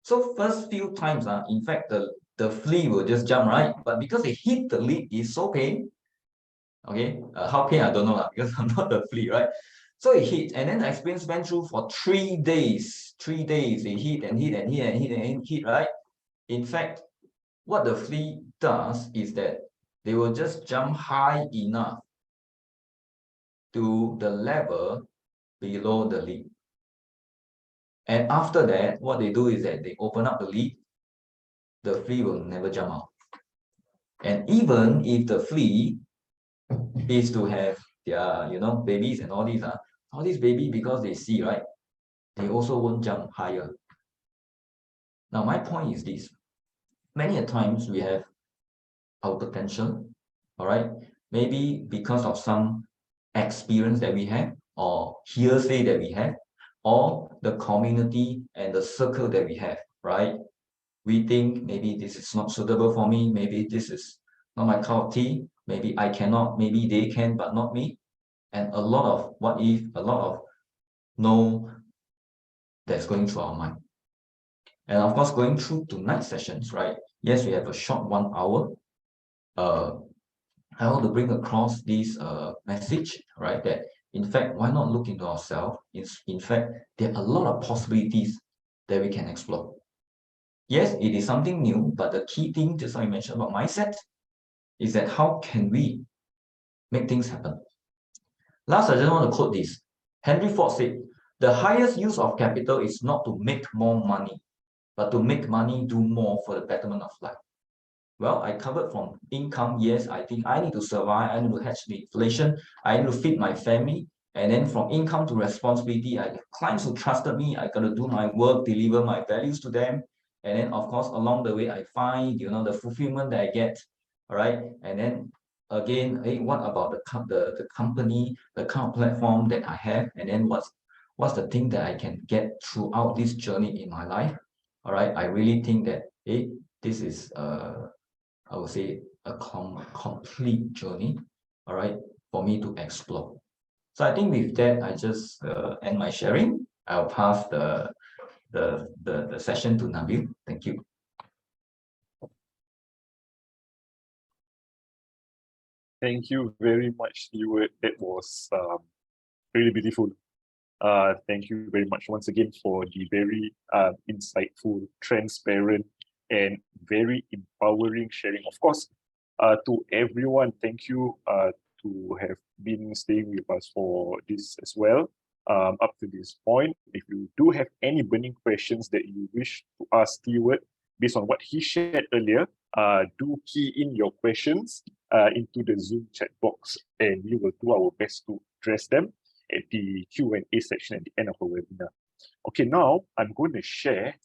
So first few times, in fact, the flea will just jump, right? But because it hit the lid, it's so pain. Okay, how pain I don't know because I'm not the flea, right? So it hit, and then the experience went through for 3 days. 3 days, they hit and hit and hit and hit and hit, right? In fact, what the flea does is that they will just jump high enough to the level below the lid. And after that, what they do is that they open up the lid, the flea will never jump out. And even if the flea is to have their, babies and all these babies, because they see, right, they also won't jump higher. Now, my point is this. Many a times we have our potential, all right? Maybe because of some experience that we have, or hearsay that we have, or the community and the circle that we have, right? We think maybe this is not suitable for me, maybe this is not my cup of tea, maybe I cannot, maybe they can, but not me. And a lot of what if, a lot of no that's going through our mind. And of course, going through tonight sessions, right? Yes, we have a short 1 hour. I want to bring across this message, right? That in fact, why not look into ourselves? In fact, there are a lot of possibilities that we can explore. Yes, it is something new, but the key thing, just like I mentioned about mindset, is that how can we make things happen? Last, I just want to quote this. Henry Ford said, the highest use of capital is not to make more money, but to make money do more for the betterment of life. Well, I covered from income. Yes, I think I need to survive. I need to hedge the inflation. I need to feed my family. And then from income to responsibility, clients who trusted me, I got to do my work, deliver my values to them. And then, of course, along the way, I find, the fulfillment that I get. All right. And then again, hey, what about the company, the kind of platform that I have? And then what's the thing that I can get throughout this journey in my life? All right. I really think that, hey, this is I would say a complete journey, all right, for me to explore. So I think with that, I just end my sharing. I'll pass the session to Nabil. Thank you. Thank you very much, Steward. That was really beautiful. Thank you very much once again for the very insightful, transparent, and very empowering sharing. Of course, to everyone, thank you to have been staying with us for this as well. Up to this point, if you do have any burning questions that you wish to ask Steward based on what he shared earlier, do key in your questions into the Zoom chat box, and we will do our best to address them at the Q&A section at the end of the webinar. Okay, now I'm going to share,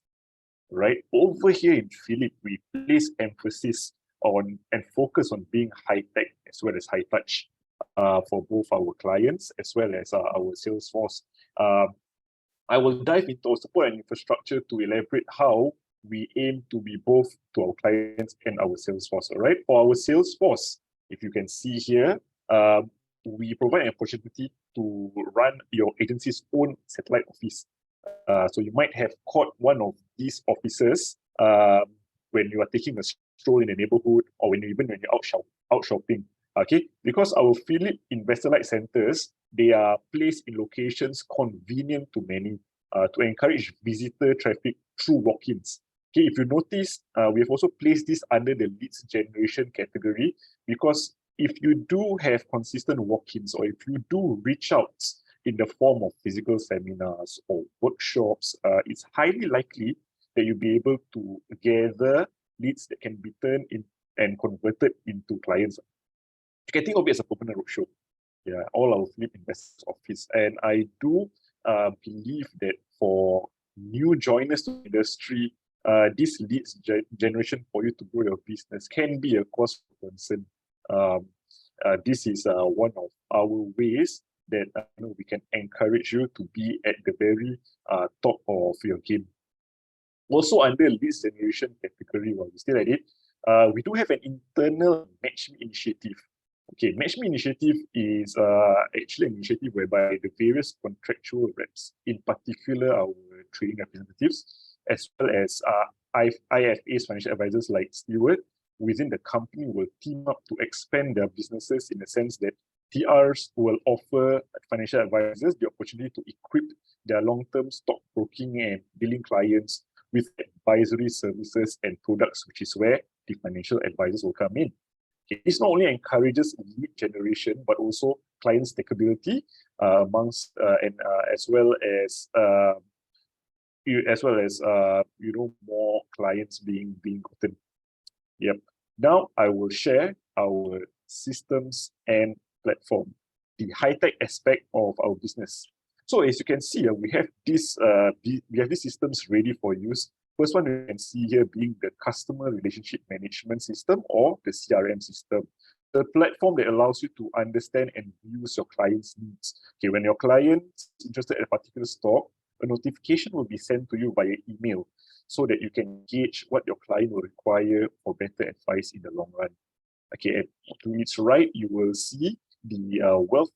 right, over here in Phillip, we place emphasis on and focus on being high-tech as well as high-touch for both our clients as well as our sales force. I will dive into our support and infrastructure to elaborate how we aim to be both to our clients and our sales force. All right, for our sales force, if you can see here, we provide an opportunity to run your agency's own satellite office. So you might have caught one of these offices when you are taking a stroll in the neighborhood, or when you're out shopping. Okay, because our Phillip Investor-Light Centers, they are placed in locations convenient to many to encourage visitor traffic through walk-ins. Okay, if you notice, we have also placed this under the leads generation category, because if you do have consistent walk-ins, or if you do reach out in the form of physical seminars or workshops, it's highly likely that you'll be able to gather leads that can be turned in and converted into clients. You can think of it as a permanent roadshow. Yeah, all our Phillip Investors Office. And I do believe that for new joiners to the industry, this leads generation for you to grow your business can be a cause of concern. This is one of our ways that we can encourage you to be at the very top of your game. Also under leads generation category, while we're still at it, we do have an internal Match Me initiative. Okay, Match Me initiative is actually an initiative whereby the various contractual reps, in particular our trading representatives, as well as IFAs, financial advisors like Steward, within the company will team up to expand their businesses in the sense that TRs will offer financial advisors the opportunity to equip their long-term stockbroking and dealing clients with advisory services and products, which is where the financial advisors will come in. Okay. This not only encourages lead generation, but also client stackability amongst as well as more clients being gotten. Yep. Now I will share our systems and platform, the high-tech aspect of our business. So as you can see, we have these systems ready for use. First one you can see here being the customer relationship management system, or the CRM system. The platform that allows you to understand and use your client's needs. Okay, when your client is interested in a particular stock, a notification will be sent to you via email so that you can gauge what your client will require for better advice in the long run. Okay, and to its right, you will see the wealth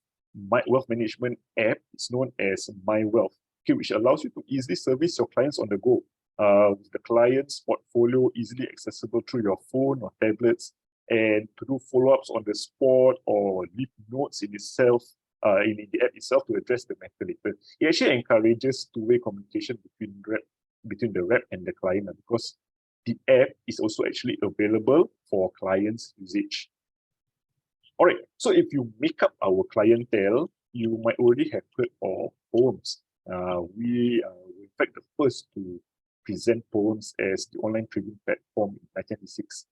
management app. It's known as My Wealth, okay, which allows you to easily service your clients on the go. With the client's portfolio easily accessible through your phone or tablets, and to do follow-ups on the spot or leave notes in itself, in the app itself to address the matter later. It actually encourages two-way communication between the rep and the client, because the app is also actually available for clients' usage. All right, so if you make up our clientele, you might already have heard of Poems. We are in fact the first to present Poems as the online trading platform in 1996.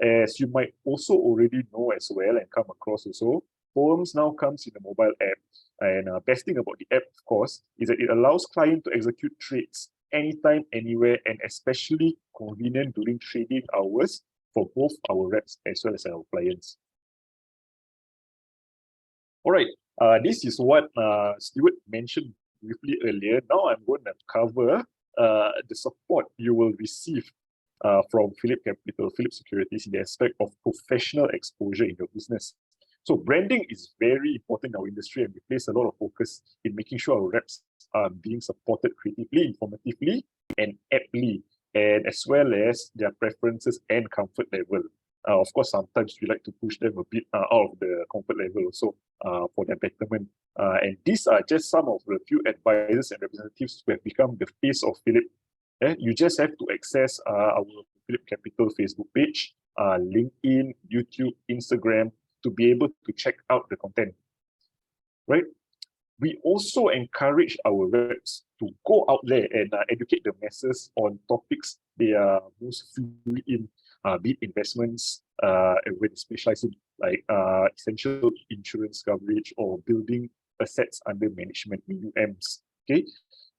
As you might also already know as well and come across also, Poems now comes in a mobile app. And best thing about the app, of course, is that it allows clients to execute trades anytime, anywhere, and especially convenient during trading hours for both our reps as well as our clients. All right, this is what Steward mentioned briefly earlier. Now I'm going to cover the support you will receive from PhillipCapital, Phillip Securities, in the aspect of professional exposure in your business. So branding is very important in our industry, and we place a lot of focus in making sure our reps are being supported creatively, informatively, and aptly, and as well as their preferences and comfort level. Of course, sometimes we like to push them a bit out of the comfort level also for their betterment. And these are just some of the few advisors and representatives who have become the face of Phillip. You just have to access our PhillipCapital Facebook page, LinkedIn, YouTube, Instagram, to be able to check out the content, right? We also encourage our reps to go out there and educate the masses on topics they are most fluent in, be it investments, and when specializing like essential insurance coverage or building assets under management, EUMs. Okay,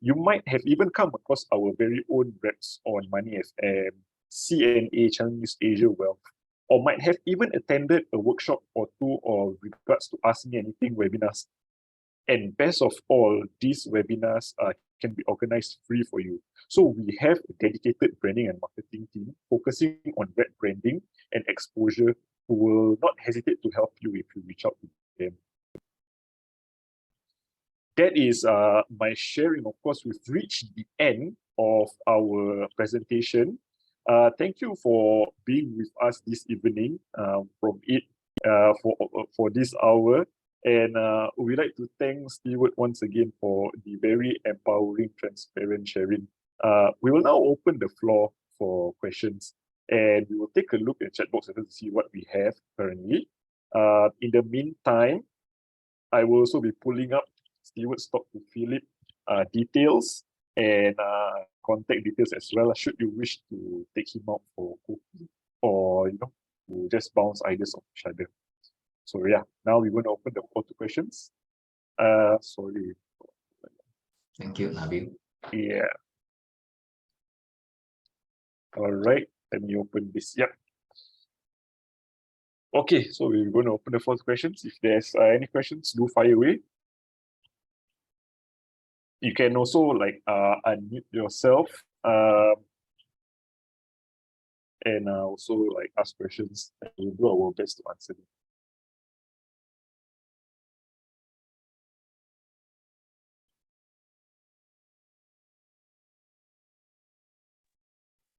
you might have even come across our very own reps on Money FM, CNA, Channel News Asia Wealth, or might have even attended a workshop or two or regards to Ask Me Anything webinars. And best of all, these webinars can be organized free for you. So we have a dedicated branding and marketing team focusing on web branding and exposure, who will not hesitate to help you if you reach out to them. That is my sharing. Of course, we've reached the end of our presentation. Thank you for being with us this evening for this hour. And we'd like to thank Steward once again for the very empowering, transparent sharing. We will now open the floor for questions, and we will take a look at the chat box to see what we have currently. In the meantime, I will also be pulling up Steward's Talk to Phillip details and contact details as well, should you wish to take him out for coffee or to just bounce ideas off each other. So yeah, now we're going to open the floor to questions. Sorry. Thank you, Nabil. Yeah. All right, let me open this. Yep. Okay, so we're going to open the first questions. If there's any questions, do fire away. You can also like unmute yourself and also like ask questions, and we'll do our best to answer them.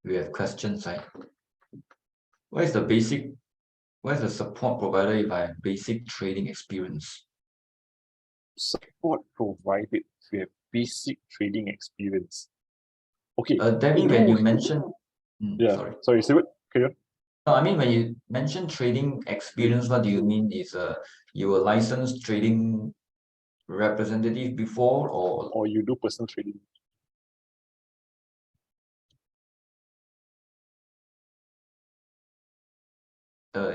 We have questions, right? What is the support provided if I have basic trading experience? Support provided if you have basic trading experience. Okay. Debbie, when you mentioned, sorry, Steward, carry on. No, I mean, when you mention trading experience, what do you mean? Is you were licensed trading representative before, or you do personal trading?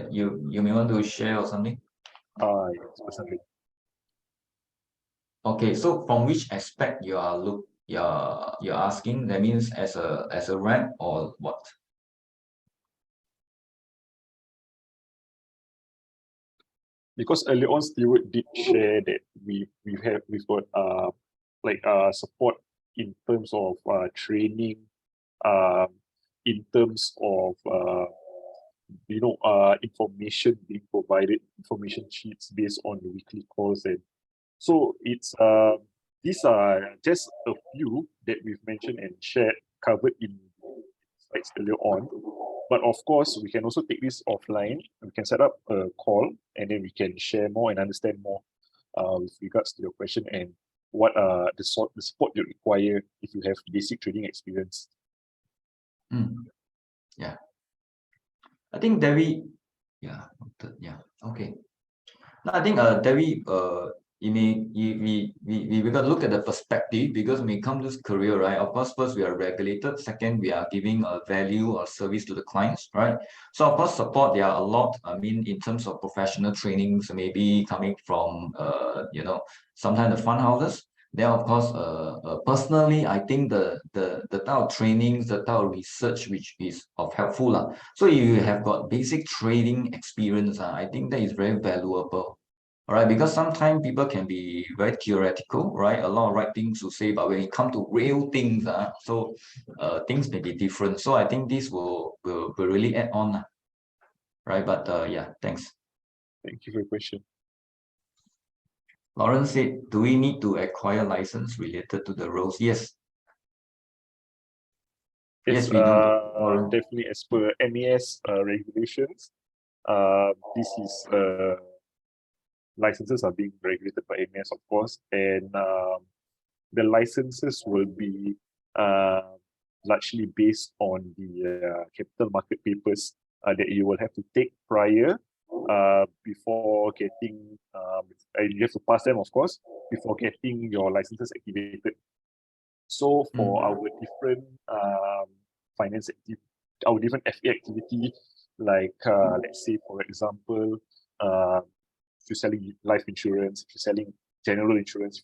You may want to share or something? Yes, personal trading. Okay, so from which aspect you're asking? That means as a rep or what? Because earlier on, Steward did share that we've got support in terms of training, in terms of information being provided, information sheets based on the weekly calls, and so it's these are just a few that we've mentioned and shared, covered in slides earlier on. But of course, we can also take this offline. We can set up a call and then we can share more and understand more with regards to your question and what the support you require if you have basic trading experience. Yeah. I think Debbie, okay. Now I think Debbie, we got to look at the perspective, because when it comes to this career, right? Of course, first we are regulated. Second, we are giving a value or service to the clients, right? So of course, support, there are a lot. I mean, in terms of professional trainings, maybe coming from sometimes the fund houses. Then of course, personally, I think the type of trainings, the type of research which is of helpful. So you have got basic trading experience. I think that is very valuable. All right, because sometimes people can be very theoretical, right? A lot of right things to say, but when it comes to real things, things may be different. So I think this will really add on, right? But yeah, thanks. Thank you for your question. Lawrence said, do we need to acquire license related to the roles? Yes. Yes, we do. Definitely as per MAS regulations. This is licenses are being regulated by MAS, of course, and the licenses will be largely based on the capital market papers that you will have to take prior before getting, and you have to pass them, of course, before getting your licenses activated. So for our different finance activity, our different FA activity, like let's say, for example, if you're selling life insurance, if you're selling general insurance,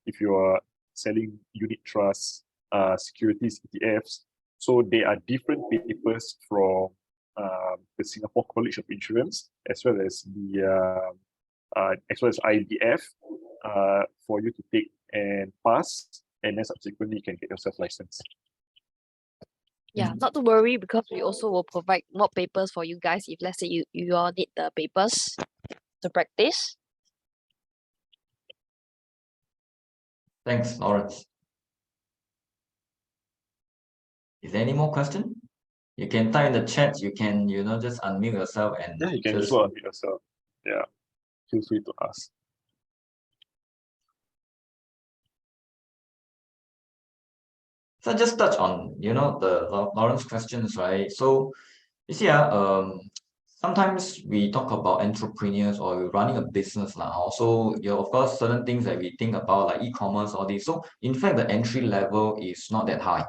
if you are selling unit trusts, securities, ETFs, so there are different papers from the Singapore College of Insurance, as well as the IBF, for you to take and pass, and then subsequently you can get yourself licensed. Yeah, not to worry, because we also will provide more papers for you guys if let's say you all need the papers to practice. Thanks, Lawrence. Is there any more question? You can type in the chat. You can, just unmute yourself and you can just unmute yourself. Yeah, feel free to ask. So just touch on, the Lawrence questions, right? So you see, sometimes we talk about entrepreneurs or we're running a business now. Also, of course, certain things that we think about, like e-commerce, all this. So in fact, the entry level is not that high.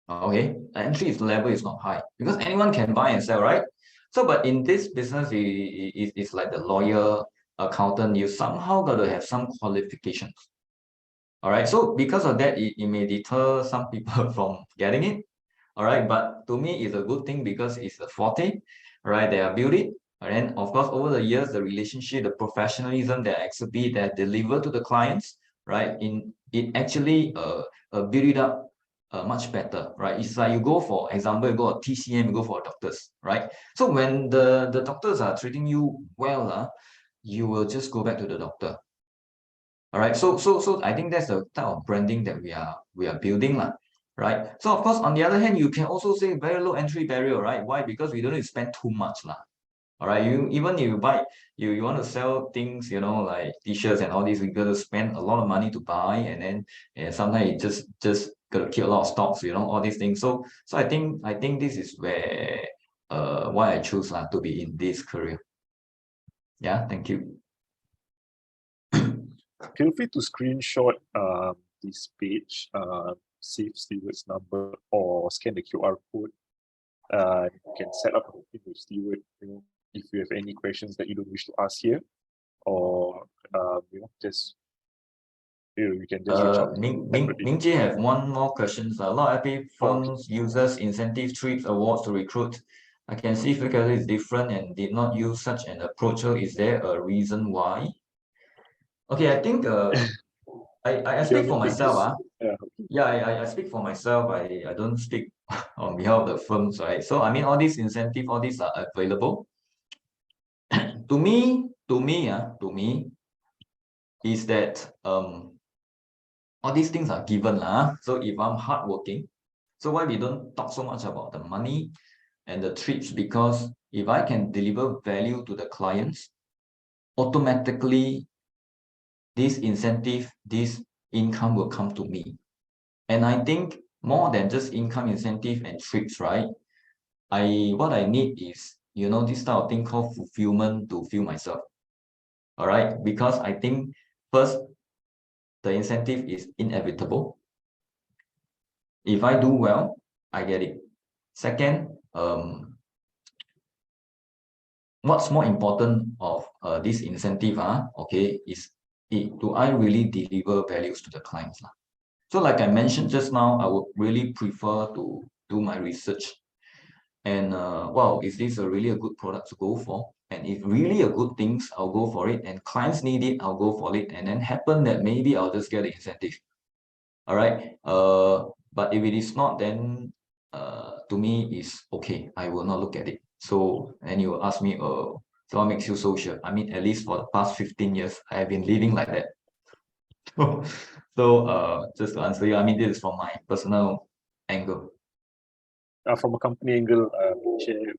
Okay, the entry level is not high because anyone can buy and sell, right? So, but in this business, it's like the lawyer, accountant, you somehow got to have some qualifications. All right, so because of that, it may deter some people from getting it. All right, but to me, it's a good thing because it's a forte. All right, they are built it. And then, of course, over the years, the relationship, the professionalism they exhibit, they deliver to the clients, right? It actually build it up much better, right? It's like you go for example, you go to TCM, you go for doctors, right? So when the doctors are treating you well, you will just go back to the doctor. All right, so I think that's the type of branding that we are building, right? So of course, on the other hand, you can also say very low entry barrier, right? Why? Because we don't need to spend too much, all right, even if you buy, you want to sell things, like t-shirts and all these, we got to spend a lot of money to buy, and then sometimes you just got to keep a lot of stocks, all these things. So I think this is where why I choose to be in this career. Yeah, thank you. Feel free to screenshot this page, save Steward's number, or scan the QR code. You can set up a meeting with Steward, if you have any questions that you don't wish to ask here, or just you can just reach out. Ming Jie have one more question. A lot of IP firms uses incentive trips awards to recruit. I can see PhillipCapital is different and did not use such an approach. So is there a reason why? Okay, I think I speak for myself. I speak for myself. I don't speak on behalf of the firms, right? So I mean, all these incentive, all these are available. to me, is that all these things are given, So if I'm hardworking, so why we don't talk so much about the money and the trips? Because if I can deliver value to the clients, automatically this incentive, this income will come to me. And I think more than just income, incentive, and trips, right? What I need is, this type of thing called fulfillment to feel myself. All right, because I think first, the incentive is inevitable. If I do well, I get it. Second, what's more important of this incentive, is do I really deliver values to the clients? So like I mentioned just now, I would really prefer to do my research. And wow, is this really a good product to go for? And if really a good things, I'll go for it. And clients need it, I'll go for it. And then happen that maybe I'll just get the incentive. All right. But if it is not, then to me is okay. I will not look at it. So and you will ask me, so what makes you so sure? I mean, at least for the past 15 years, I have been living like that. So just to answer you, I mean, this is from my personal angle. From a company angle,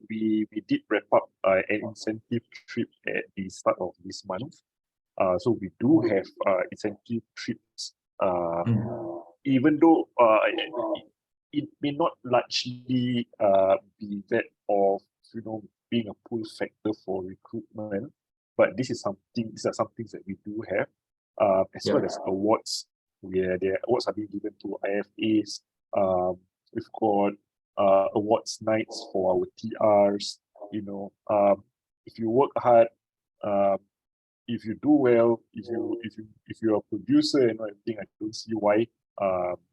we did wrap up an incentive trip at the start of this month. So we do have incentive trips, even though it may not largely be that of being a pull factor for recruitment, but these are some things that we do have, as well as awards, where the awards are being given to IFAs. We've got awards nights for our TRs. If you work hard, if you do well, if you're a producer and everything, I don't see why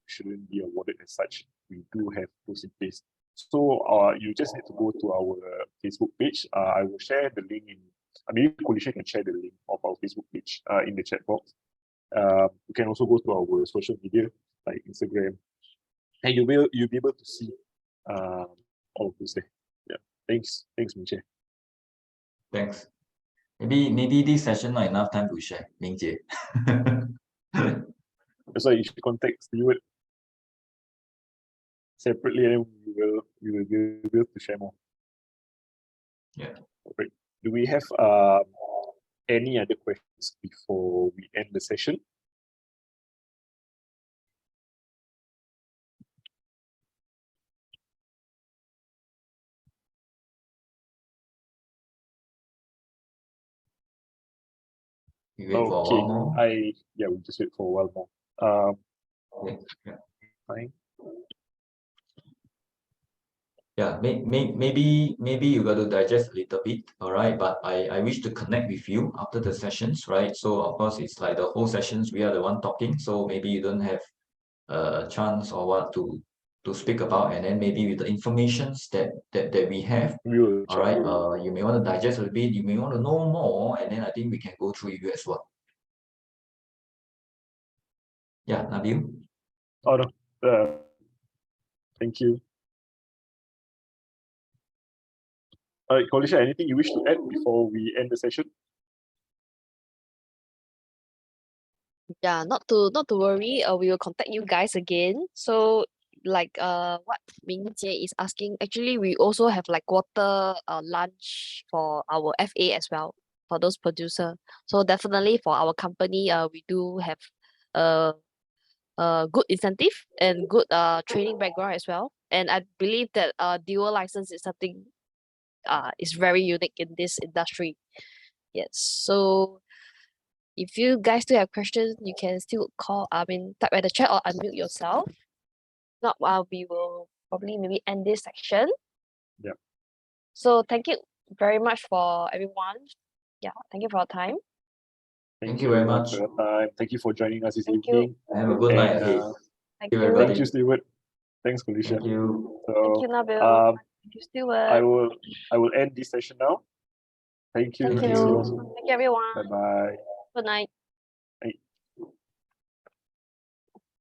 shouldn't be awarded as such. We do have those in place. So you just need to go to our Facebook page. I will share the link maybe Kolisha can share the link of our Facebook page in the chat box. You can also go to our social media like Instagram, and you'll be able to see all of this there. Yeah. Thanks, Ming-Jie. Thanks. Maybe this session not enough time to share, Ming-Jie. That's why you should contact Steward separately, and we will be able to share more. Yeah. Right. Do we have any other questions before we end the session? We wait for a while more. We'll just wait for a while more. Fine. Yeah, maybe you got to digest a little bit, all right? But I wish to connect with you after the sessions, right? So of course it's like the whole sessions we are the one talking, so maybe you don't have a chance or what to to speak about, and then maybe with the informations that we have, We will all right, try. you may want to digest a bit, you may want to know more, and then I think we can go through you as well. Yeah, Nabil? Oh no. Thank you. All right, Kolisha, anything you wish to add before we end the session? Yeah, not to worry. We will contact you guys again. So like what Ming Jie is asking, actually we also have like quarter lunch for our FA as well, for those producer. So definitely for our company, we do have uh good incentive and good training background as well. And I believe that dual license is something is very unique in this industry. Yes. So if you guys still have questions, you can still type at the chat or unmute yourself. Not we will probably maybe end this section. Yeah. So thank you very much for everyone. Yeah, thank you for your time. Thank you very much. for your time. Thank you for joining us this Thank you. evening. Have a good night And, ahead. Thank you, you. everybody. Thank you, Steward. Thanks, Kolisha. Thank you. Thank you, So Nabil. Thank you, I Steward. will end this session now. Thank you. Thank Thank you. you. Thank you, everyone. Bye bye. Good night.